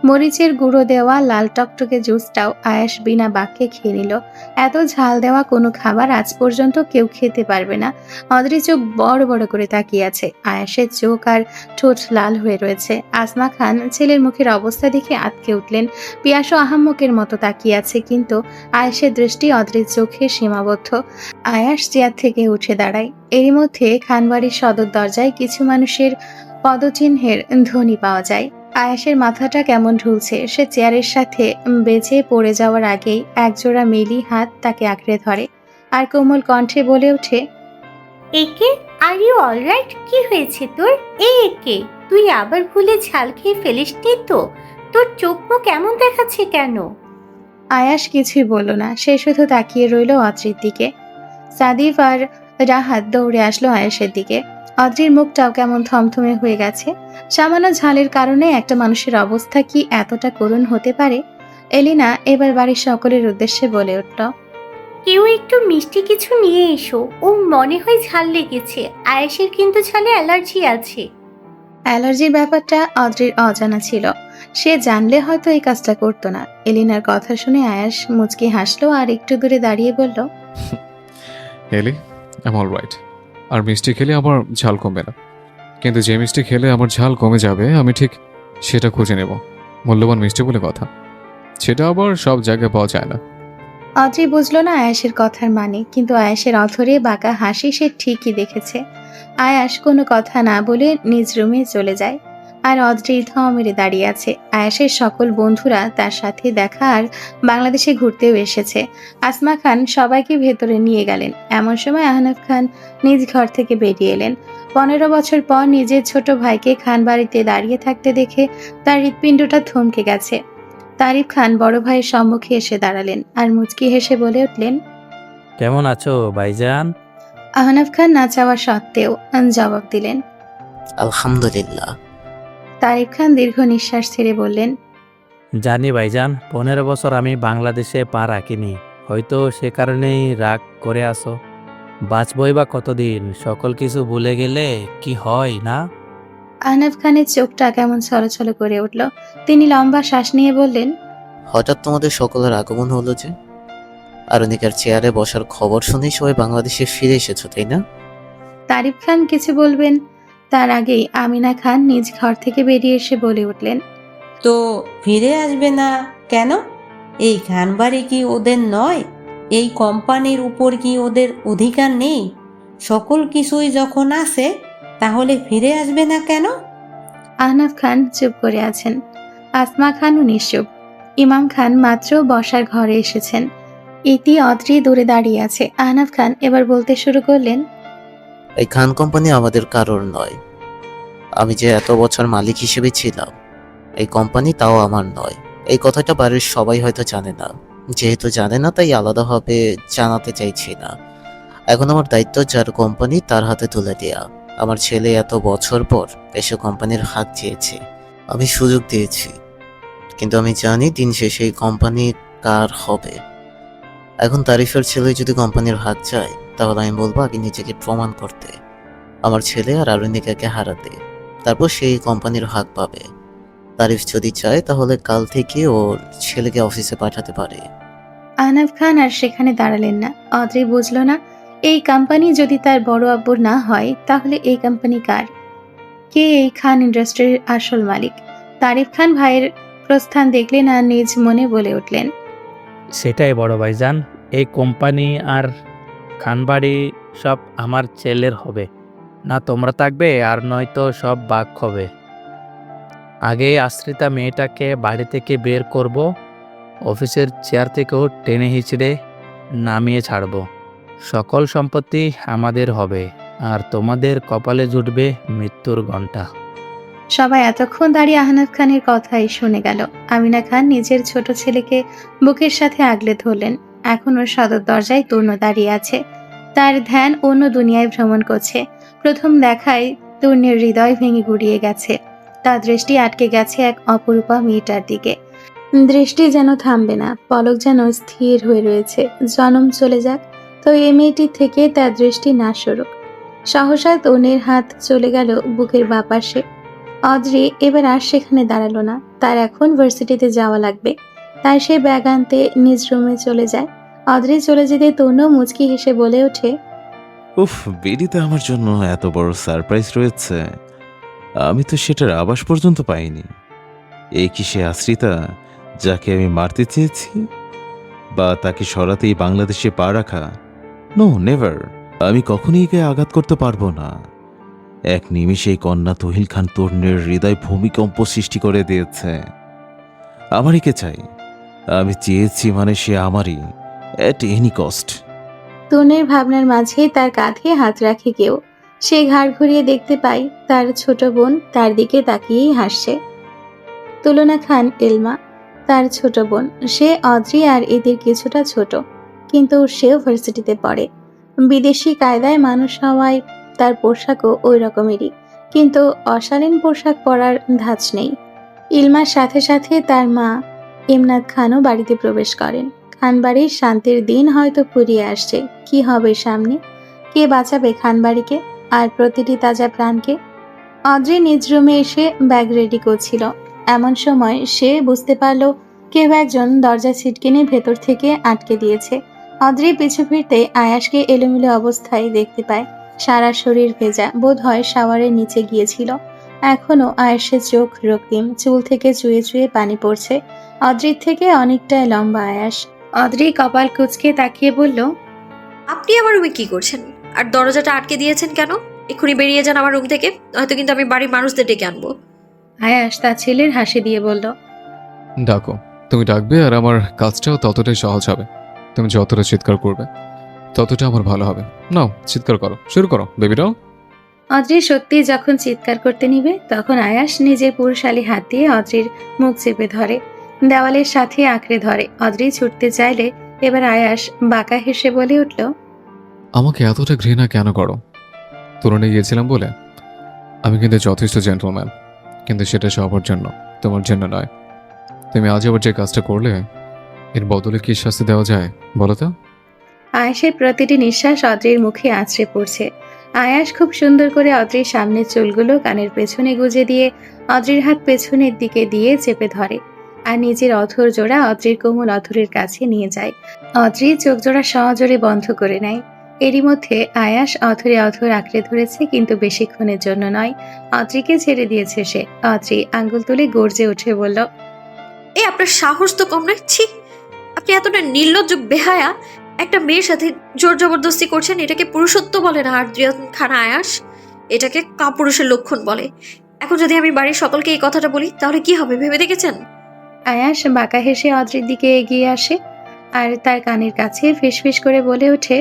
মরিচের গুঁড়ো দেওয়া লাল টকটকে জুসটাও আয়াস বিনা বাক্যে খেয়ে নিল। এত ঝাল দেওয়া কোনো খাবার আজ পর্যন্ত কেউ খেতে পারবে না। অদ্রি চোখ বড় বড় করে তাকিয়ে আছে। আয়াসের চোখ আর ঠোঁট লাল হয়ে রয়েছে। আসমা খান ছেলের মুখের অবস্থা দেখে আঁতকে উঠলেন। পিয়াসও আহাম্মকের মতো তাকিয়ে আছে, কিন্তু আয়াসের দৃষ্টি অদ্রির চোখে সীমাবদ্ধ। আয়াস চেয়ার থেকে উঠে দাঁড়ায়। এরই মধ্যে খানবাড়ির সদর দরজায় কিছু মানুষের পদচিহ্নের ধ্বনি পাওয়া যায়। আয়াসের মাথাটা কেমন ঢুলছে। সে চেয়ারের সাথে বেঁচে পড়ে যাওয়ার আগেই একজোড়া মেলি হাত তাকে আঁকড়ে ধরে আর কোমল কণ্ঠে বলে ওঠে, একে, আর ইউ অলরাইট? কি হয়েছে তোর? একে, তুই আবার ভুলে ঝাল খেয়ে ফেলিসনি তো? তোর চোখ মুখ কেমন দেখাচ্ছে কেন? আয়াস কিছুই বলল না, সে শুধু তাকিয়ে রইল অদ্রির দিকে। সাদিফ আর রাহাত দৌড়ে আসলো আয়াসের দিকে। অদ্রির মুখটাও কেমন থমথমে হয়ে গেছে। সামান্য ঝালের কারণে একটা মানুষের অবস্থা কি এতটা করুণ হতে পারে? এলিনা এবার বাড়ির সকলের উদ্দেশ্যে বলে উঠল, কেউ একটু মিষ্টি কিছু নিয়ে এসো, ও মনে হয় ঝাল লেগেছে। আয়েশের কিন্তু ঝালে অ্যালার্জি আছে। অ্যালার্জির ব্যাপারটা অদ্রির অজানা ছিল। সে জানলে হয়তো এই কাজটা করতো না। এলিনার কথা শুনে আয়াস মুচকি হাসলো আর একটু দূরে দাঁড়িয়ে বলল, এলি, আই এম অলরাইট। আর মিষ্টি খেলে আমার ঝাল কমবে না, কিন্তু যে মিষ্টি খেলে আমার ঝাল কমে যাবে আমি ঠিক সেটা খুঁজে নেব। মূল্যবান মিষ্টি বলে কথা, সেটা আবার সব জায়গায় পাওয়া যায় না। অদ্রি বুঝলো না আয়াসের কথার মানে, কিন্তু আয়াসের অথরে বাঁকা হাসি সে ঠিকই দেখেছে। আয়াস কোনো কথা না বলে নিজ রুমে চলে যায় আর অদ্রি থ মেরে দাঁড়িয়ে আছে। আয়াসের সকল বন্ধুরা তার সাথে দেখা আর বাংলাদেশে ঘুরতেও এসেছে। আসমা খান সবাইকে ভেতরে নিয়ে গেলেন। এমন সময় আহনাফ খান নিজ ঘর থেকে বেরিয়ে এলেন। 15 বছর পর নিজের ছোট ভাইকে খান বাড়িতে দাঁড়িয়ে থাকতে দেখে তার হৃৎপিণ্ডটা থমকে গেছে। তারিফ খান বড় ভাইয়ের সম্মুখে এসে দাঁড়ালেন আর মুচকি হেসে বলে উঠলেন, কেমন আছো ভাইজান? আহনাফ খান না চাওয়া সত্ত্বেও জবাব দিলেন। আলহামদুলিল্লাহ। তারিফ খান দীর্ঘ নিঃশ্বাস ছেড়ে বললেন, জানি ভাইজান, 15 বছর আমি বাংলাদেশে পা রাখিনি, হয়তো সে কারণেই রাগ করে আসো। বাঁচবই বা কতদিন? সকল কিছু ভুলে গেলে কি হয় না? আহনাফ খানের চোখটা কেমন ছলছল করে উঠল। তিনি লম্বা শ্বাস নিয়ে বললেন, হঠাৎ তোমাদের সকলের আগমন হলো যে? আরনিকার চেয়ারে বসার খবর শুনেই সবাই বাংলাদেশে ফিরে এসেছো, তাই না? তারিফ খান কিছু বলবেন তার আগেই আমিনা খান নিজ ঘর থেকে বেরিয়ে এসে বলে উঠলেন, তো ফিরে আসবে না কেন? এই খানবাড়ি কি ওদের নয়? এই কোম্পানির উপর কি ওদের অধিকার নেই? সকল কিছুই যখন আছে তাহলে ফিরে আসবে না কেন? আহনাফ খান চুপ করে আছেন। আসমা খানও নিশ্চুপ। ইমাম খান মাত্র বসার ঘরে এসেছেন। ইতি অদ্রি দূরে দাঁড়িয়ে আছে। আহনাফ খান এবার বলতে শুরু করলেন, এই খান কোম্পানি আমাদের কারোর নয়। আমি যে এত বছর মালিক হিসেবে ছিলাম, এই কোম্পানি তাও আমার নয়। এই কথাটা বাড়ির সবাই হয়তো জানে না। যেহেতু জানে না, তাই আলাদাভাবে জানাতে চাইছি না। এখন আমার দায়িত্ব যার কোম্পানি তার হাতে তুলে দেয়া। আমার ছেলে এত বছর পর এসে কোম্পানির হাত চেয়েছে, আমি সুযোগ দিয়েছি, কিন্তু আমি জানি দিন শেষে এই কোম্পানি কার হবে। এখন তারিফের ছেলে যদি কোম্পানির হাত চায়, তাহলে আমি বলবো আগে নিজেকে প্রমাণ করতে, আমার ছেলে আর আরুনিকাকে হারাতে, তারপর সেই কোম্পানির হাত পাবে। তারিফ যদি চায় তাহলে কাল থেকে ওর ছেলেকে অফিসে পাঠাতে পারে। আহনাফ খান আর সেখানে দাঁড়ালেন না। অদ্রি বুঝল না, এই কোম্পানি যদি তার বড় আব্বুর না হয় তাহলে এই কোম্পানি কার? কে এই খান ইন্ডাস্ট্রির আসল মালিক? তারিফ খান ভাইয়ের প্রস্থান দেখলেন আর নিজ মনে বলে উঠলেন, সেটাই বড় ভাইজান, এই কোম্পানি আর খানবাড়ি সব আমার ছেলের হবে। না তোমরা থাকবে আর নয়তো সব বাক হবে। আগে আশ্রিতা মেয়েটাকে বাড়ি থেকে বের করব, অফিসের চেয়ার থেকেও টেনে হিচড়ে নামিয়ে ছাড়ব। সকল সম্পত্তি আমাদের হবে আর তোমাদের কপালে জুটবে মৃত্যুর ঘণ্টা। সবাই এতক্ষণ দাঁড়িয়ে আহনাফ খানের কথাই শুনে গেল। আমিনা খান নিজের ছোট ছেলেকে বুকের সাথে আগলে ধরলেন। এখন ওর সদর দরজায় তূর্ণ দাঁড়িয়ে আছে। তার ধ্যান অন্য দুনিয়ায় ভ্রমণ করছে। প্রথম দেখায় তূর্ণের হৃদয় ভেঙে গুড়িয়ে গেছে। তার দৃষ্টি আটকে গেছে এক অপরূপা মেয়েটার দিকে। দৃষ্টি যেন থামবে না, পলক যেন স্থির হয়ে রয়েছে। জনম চলে যাক, তো এই মেয়েটির থেকে তার দৃষ্টি না সরুক। সহসা তূর্ণের হাত চলে গেল বুকের বাপাশে। অদ্রি এবার আর সেখানে দাঁড়ালো না। তার এখন ভার্সিটিতে যাওয়া লাগবে। তাই সে ব্যাগ আনতে নিজ রুমে চলে যায়। অদ্রি চলে যেতে তনু মুচকি হেসে বলে ওঠে, উফ, বেরিতে আমার জন্য এত বড় সারপ্রাইজ রয়েছে, আমি তো সেটার আভাস পর্যন্ত পাইনি। এই কি সে আশ্রিতা যাকে আমি মারতে চেয়েছি, বা তাকে সরাতেই বাংলাদেশে পা রাখা? No, never. আমি কখনই একে আঘাত করতে পারবো না। এক নিমিষেই কন্যা তহিল খান তরুণের হৃদয় ভূমিকম্প সৃষ্টি করে দিয়েছে। আমারই কে চাই, আমি চেয়েছি মানে সে আমারই, এট এনি কস্ট। তনুর ভাবনার মাঝে তার কাঁধে হাত রাখে কেউ। সে ঘাড় ঘুরিয়ে দেখতে পায় তার ছোট বোন তার দিকে তাকিয়েই হাসছে। তুলনা খান ইলমা, তার ছোট বোন। সে অদ্রি আর এদের কিছুটা ছোট, কিন্তু সেও ভার্সিটিতে পড়ে। বিদেশি কায়দায় মানুষ হওয়ায় তার পোশাকও ওই রকমেরই, কিন্তু অশালীন পোশাক পরার ধাঁচ নেই। ইলমার সাথে সাথে তার মা ইমনাদ খানও বাড়িতে প্রবেশ করেন। খানবাড়ির শান্তির দিন হয়তো ফুরিয়ে আসছে। কি হবে সামনে? কে বাঁচাবে খানবাড়িকে আর প্রতিটি তাজা প্রাণকে? অদ্রি নিজ রুমে এসে ব্যাগ রেডি করছিল। এমন সময় সে বুঝতে পারল কেউ একজন দরজা ছিটকিনে ভেতর থেকে আটকে দিয়েছে। অদ্রি পিছু ফিরতে আয়াসকে এলোমেলো অবস্থায় দেখতে পায়। সারা শরীর ভেজা, বোধ হয় শাওয়ারের নিচে গিয়েছিল। এখনো আয়াসের চোখ রক্তিম, চুল থেকে চুয়ে চুয়ে পানি পড়ছে। অদ্রির থেকে অনেকটাই লম্বা আয়াস। অদ্রি কপাল কুঁচকে তাকিয়ে বলল, আপনি আমার রুমে কি করছেন? আর দরজাটা আটকে দিয়েছেন কেন? এক্ষুনি বেরিয়ে যান আমার রুম থেকে, হয়তো কিন্তু আমি বাড়ির মানুষদের ডেকে আনবো। আয়াস তার ছেলের হাসি দিয়ে বলল, ডাকো, তুমি ডাকবে আর আমার কাজটাও ততটাই সহজ হবে। তুমি যতটা চিৎকার করবে ততটা আমার ভালো হবে। নাও, চিৎকার করো, শুরু করো বেবিটাও। অদ্রি সত্যি যখন চিৎকার করতে নিবে তখন আয়াস নিজের পুরুষালী হাত দিয়ে অদ্রির মুখ চেপে ধরে, দেওয়ালের সাথে আঁকড়ে ধরে। অদ্রি ছুটতে চাইলে এবার আয়াস বাঁকা হেসে বলে উঠল, আমাকে এতটা ঘৃণা কেন করো? তুলনে গিয়েছিলাম বলে? আমি কিন্তু যথেষ্ট জেন্টলম্যান, কিন্তু সেটা সবার জন্য, তোমার জন্য নয়। তুমি আজ আবার যে কাজটা করলে, এর বদলে কি শাস্তি দেওয়া যায় বলো তো? আয়াসের প্রতিটি নিঃশ্বাস অদ্রির মুখে আছড়ে পড়ছে। আয়াস খুব সুন্দর করে অদ্রির সামনের চুলগুলো কানের পেছনে গুজে দিয়ে অদ্রির হাত পেছনের দিকে দিয়ে চেপে ধরে আর নিজের অধর জোড়া অদ্রির কোমল অধরের কাছে নিয়ে যায়। অদ্রি চোখ জোড়া সহজরে বন্ধ করে নেয়। এরই মধ্যে আয়াস অধরে অধর আঁকড়ে ধরেছে, কিন্তু বেশিক্ষণের জন্য নয়। অদ্রিকে ছেড়ে দিয়েছে সে। অদ্রি আঙ্গুল তুলে গর্জে উঠে বলল, আপনার সাহস তো কম নয়, ছি! আপনি এতটা নির্লজ্জ বেহায়া একটা মেয়ের সাথে জোর জবরদস্তি করছেন। এটাকে পুরুষত্ব বলে না আদ্রিয়ান খান আয়াস, এটাকে কাপুরুষের লক্ষণ বলে। এখন যদি আমি বাড়ির সকলকে এই কথাটা বলি তাহলে কি হবে ভেবে দেখেছেন? আয়াস বাঁকা হেসে অদ্রির দিকে এগিয়ে আসে আর তার কানের কাছে ফিসফিস করে বলে ওঠে,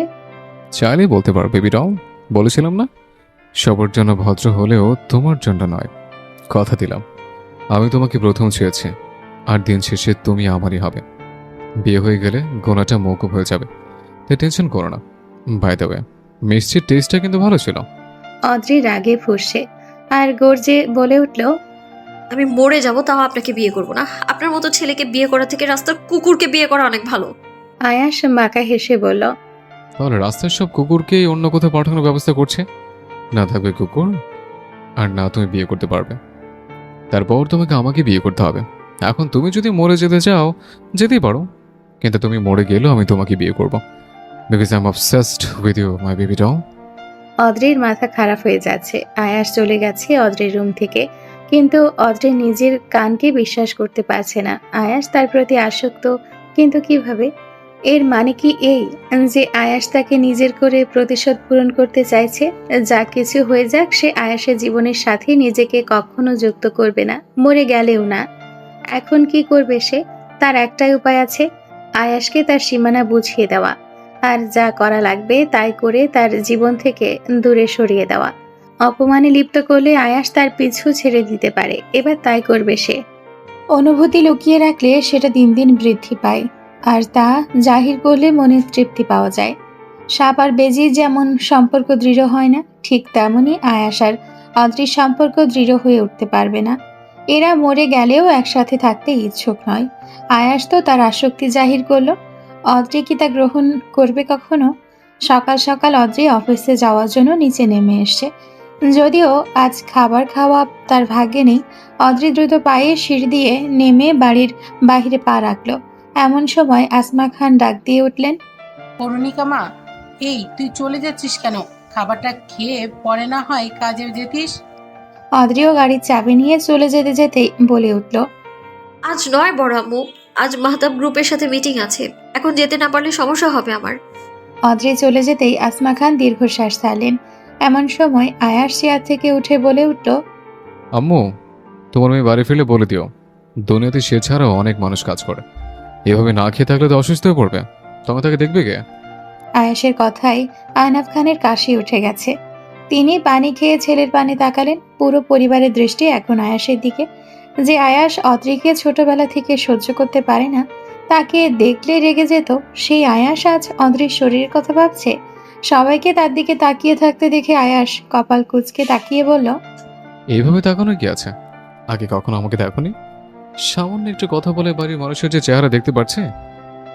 চাইলেই বলতে পারো বেবিটাও, বলেছিলাম না সবার জন্য ভদ্র হলেও তোমার জন্য নয়। কথা দিলাম আমি তোমাকে প্রথম চেয়েছি, আর দিন শেষে তুমি আমারই হবে। বিয়ে হয়ে গেলে গোনাটা মৌকুব হয়ে যাবে, তাই টেনশন করো না। বাই দ্য ওয়ে, মিষ্টির টেস্টটা কিন্তু ভালো ছিল। অদ্রি রাগে ফুঁসছে আর গর্জে বলে উঠল, আমি মরে যাব তাও আপনাকে বিয়ে করব না। আপনার মতো ছেলেকে বিয়ে করা থেকে রাস্তার কুকুরকে বিয়ে করা অনেক ভালো। আয়াস বাঁকা হেসে বলল, তাহলে রাস্তার সব কুকুরকে অন্য কোথাও পাঠানোর ব্যবস্থা করছে, না থাকবে কুকুর আর না তুমি বিয়ে করতে পারবে। তারপর তোমাকে আমাকে বিয়ে করতে হবে। এখন তুমি যদি মরে যেতে চাও যেতেই পারো, কিন্তু তুমি মরে গেলেও আমি তোমাকে বিয়ে করব, because I am obsessed with you my baby doll. অদ্রির মাথা খারাপ হয়ে যাচ্ছে। আয়াস চলে গেছে অদ্রির রুম থেকে, কিন্তু অদ্রি নিজের কানকে বিশ্বাস করতে পারছে না। আয়াস তার প্রতি আসক্ত, কিন্তু কিভাবে? এর মানে কি এই যে আয়াস তাকে নিজের করে প্রতিশোধ পূরণ করতে চাইছে? যা কিছু হয়ে যাক, সে আয়াসের জীবনের সাথে নিজেকে কখনো যুক্ত করবে না, মরে গেলেও না। এখন কি করবে সে? তার একটাই উপায় আছে, আয়াসকে তার সীমানা বুঝিয়ে দেওয়া, আর যা করা লাগবে তাই করে তার জীবন থেকে দূরে সরিয়ে দেওয়া। অপমানে লিপ্ত করলে আয়াস তার পিছু ছেড়ে দিতে পারে, এবার তাই করবে সে। অনুভূতি লুকিয়ে রাখলে সেটা দিন দিন বৃদ্ধি পায়, আর তা জাহির করলে মনে তৃপ্তি পাওয়া যায়। সাপ আর বেজির যেমন সম্পর্ক দৃঢ় হয় না, ঠিক তেমনই আয়াস আর অদ্রির সম্পর্ক দৃঢ় হয়ে উঠতে পারবে না। এরা মরে গেলেও একসাথে থাকতে ইচ্ছুক নয়। আয়াস তো তার আসক্তি জাহির করলো, অদ্রি কি তা গ্রহণ করবে কখনো? সকাল সকাল অদ্রি অফিসে যাওয়ার জন্য নিচে নেমে এসছে। যদিও আজ খাবার খাওয়া তার ভাগ্যে নেই। অদ্রি দ্রুত পায়ে সিঁড়ি দিয়ে নেমে বাড়ির বাহিরে পা রাখলো। এমন সময় আসমা খান ডাক দিয়ে উঠলেন, অরুণিকা মা, এই তুই চলে যাচ্ছিস কেন? খাবারটা খেয়ে পরে না হয় কাজে যেতিস। অদ্রিও গাড়ির চাবি নিয়ে চলে যেতে যেতেই বলে উঠল, আজ নয় বড় আম্মু, আজ মাহতাব গ্রুপের সাথে মিটিং আছে, এখন যেতে না পারলে সমস্যা হবে আমার। অদ্রি চলে যেতেই আসমা খান দীর্ঘশ্বাস ছাড়লেন। এমন সময় আয়াস চেয়ার থেকে উঠে বলে উঠল, আম্মু, তোমার মেয়ে বাড়ি ফিরলে বলে দিও, দুনিয়াতে সে ছাড়াও অনেক মানুষ কাজ করে। এভাবে না খেয়ে থাকলে তো অসুস্থ হয়ে পড়বে, তখন তাকে দেখবে কে? আয়াসের কথায় আয়নাফ খানের কাশি উঠে গেছে। তিনি পানি খেয়ে ছেলের পানে তাকালেন। পুরো পরিবারের দৃষ্টি এখন আয়াসের দিকে। যে আয়াস অদ্রিকে ছোটবেলা থেকে সহ্য করতে পারে না, তাকে দেখলে রেগে যেত, সেই আয়াস আজ অদ্রির শরীরের কথা ভাবছে। সবাইকে তার দিকে তাকিয়ে থাকতে দেখে আয়াস কপাল কুঁচকে তাকিয়ে বলল, এইভাবে তাকানোর কি আছে? আগে কখনো আমাকে দেখোনি? সামান্য একটু কথা বলে বাড়ির মানুষের যে চেহারা দেখতে পাচ্ছে,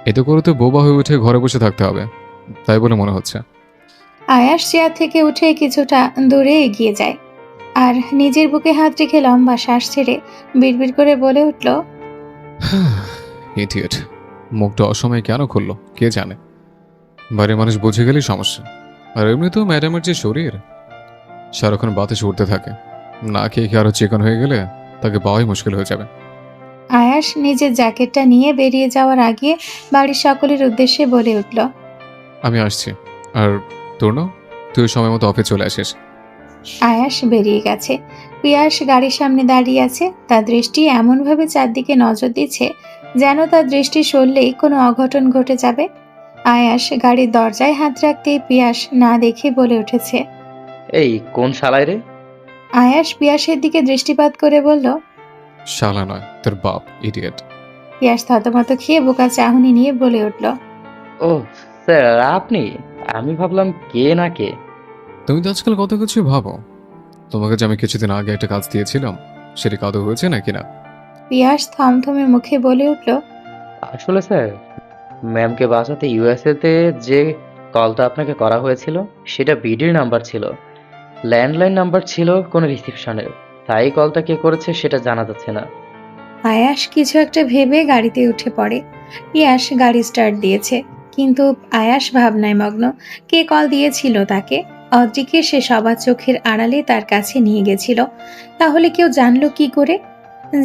এতে করে তো বোবা হয়ে উঠে ঘরে বসে থাকতে হবে, তাই বলে মনে হচ্ছে। আয়াস চেয়ার থেকে উঠে কিছুটা দূরে এগিয়ে যায় আর নিজের বুকে হাত রেখে লম্বা শ্বাস ছেড়ে বিড়বিড় করে বলে উঠল, ইডিয়েট, মুখটা অসময়ে কেন খুললো কে জানে। বাড়ির মানুষ বুঝে গেলেই সমস্যা। আর এমনি তো ম্যাডামের যে শরীর, সারাক্ষণ বাতাসে উঠতে থাকে, না খেয়ে খেয়ে আরো চিকন হয়ে গেলে তাকে পাওয়াই মুশকিল হয়ে যাবে। আয়াস নিজের জ্যাকেটটা নিয়ে বেরিয়ে যাওয়ার আগে বাড়ির সকলের উদ্দেশ্যে বলে উঠল, আমি আসছি। আর তোর না, তুই সময় মতো অফিস চলে আসিস। আয়াস বেরিয়ে গেছে। পিয়াস গাড়ির সামনে দাঁড়িয়ে আছে, তার দৃষ্টি এমনভাবে চারদিকে নজর দিচ্ছে যেন তার দৃষ্টি সরলেই কোনো অঘটন ঘটে যাবে। আয়াস গাড়ির দরজায় হাত রাখতেই পিয়াস না দেখে বলে উঠেছে, এই কোন শালায় রে? আয়াস পিয়াসের দিকে দৃষ্টিপাত করে বলল, শালা নয়, তোর বাপ, ইডিয়েট। পিয়াস থতমত খেয়ে বোকা চাহনি নিয়ে বলে উঠল, ও স্যার, আপনি? আমি ভাবলাম কে না কে। তুমি তো আজকাল কত কিছু ভাবো। তোমাকে যে আমি কিছুদিন আগে একটা কাজ দিয়েছিলাম, সেটি কাদও হয়েছে নাকি না? পিয়াস থমথমে মুখে বলে উঠল, আসলে স্যার, ম্যামকে বাঁচাতে ইউএসএ তে যে কলটা আপনাকে করা হয়েছিল সেটা বিডির নাম্বার ছিল, ল্যান্ডলাইন নাম্বার ছিল কোনো রিসিপশনের, তাই কলটা কে করেছে সেটা জানা যাচ্ছে না। আয়াস কিছু একটা ভেবে গাড়িতে উঠে পড়ে। পিয়াস গাড়ি স্টার্ট দিয়েছে, কিন্তু আয়াস ভাবনায় মগ্ন। কে কল দিয়েছিল তাকে? অদ্রিকে সে সবার চোখের আড়ালে তার কাছে নিয়ে গেছিল। তাহলে কেউ জানলো কি করে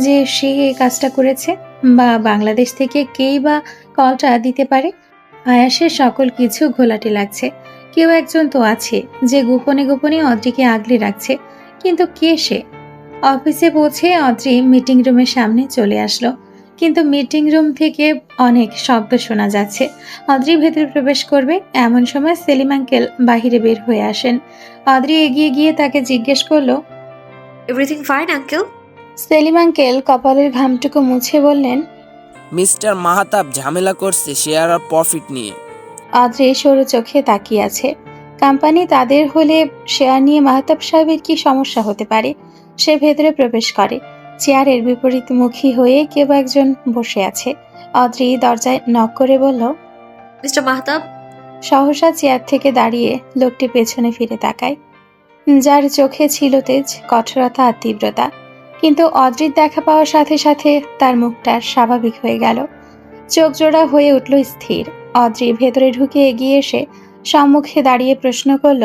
যে সে এই কাজটা করেছে? বা বাংলাদেশ থেকে কেই বা কলটা দিতে পারে? আয়াসের সকল কিছু ঘোলাটে লাগছে। কেউ একজন তো আছে যে গোপনে গোপনে অদ্রিকে আগলে রাখছে, কিন্তু কে সে? অফিসে পৌঁছে অদ্রি মিটিং রুমের সামনে চলে আসলো, কিন্তু মিটিং রুম থেকে অনেক শব্দ শোনা যাচ্ছে। অদ্রি ভেতরে প্রবেশ করবে এমন সময় সেলিম আঙ্কেল বাহিরে বের হয়ে আসেন। অদ্রি এগিয়ে গিয়ে তাকে জিজ্ঞেস করলো, everything fine uncle? Selim uncle কপালের ঘামটুকু মুছে বললেন, মিস্টার মাহাতাব ঝামেলা করছে শেয়ার আর প্রফিট নিয়ে। অদ্রি সরু চোখে তাকিয়ে আছে। কোম্পানি তাদের হলে শেয়ার নিয়ে মাহতাব সাহেবের কি সমস্যা হতে পারে? সে ভেতরে প্রবেশ করে। চেয়ারের বিপরীতমুখী হয়ে কেউ একজন বসে আছে। অদ্রি দরজায় নক করে বলল, মিস্টার মাহতাব। সহসা চেয়ার থেকে দাঁড়িয়ে লোকটি পেছনে ফিরে তাকায়, যার চোখে ছিল তেজ, কঠোরতা আর তীব্রতা। কিন্তু অদ্রির দেখা পাওয়ার সাথে সাথে তার মুখটা স্বাভাবিক হয়ে গেল। চোখ জোড়া হয়ে উঠল স্থির। অদ্রি ভেতরে ঢুকে এগিয়ে এসে সম্মুখে দাঁড়িয়ে প্রশ্ন করল,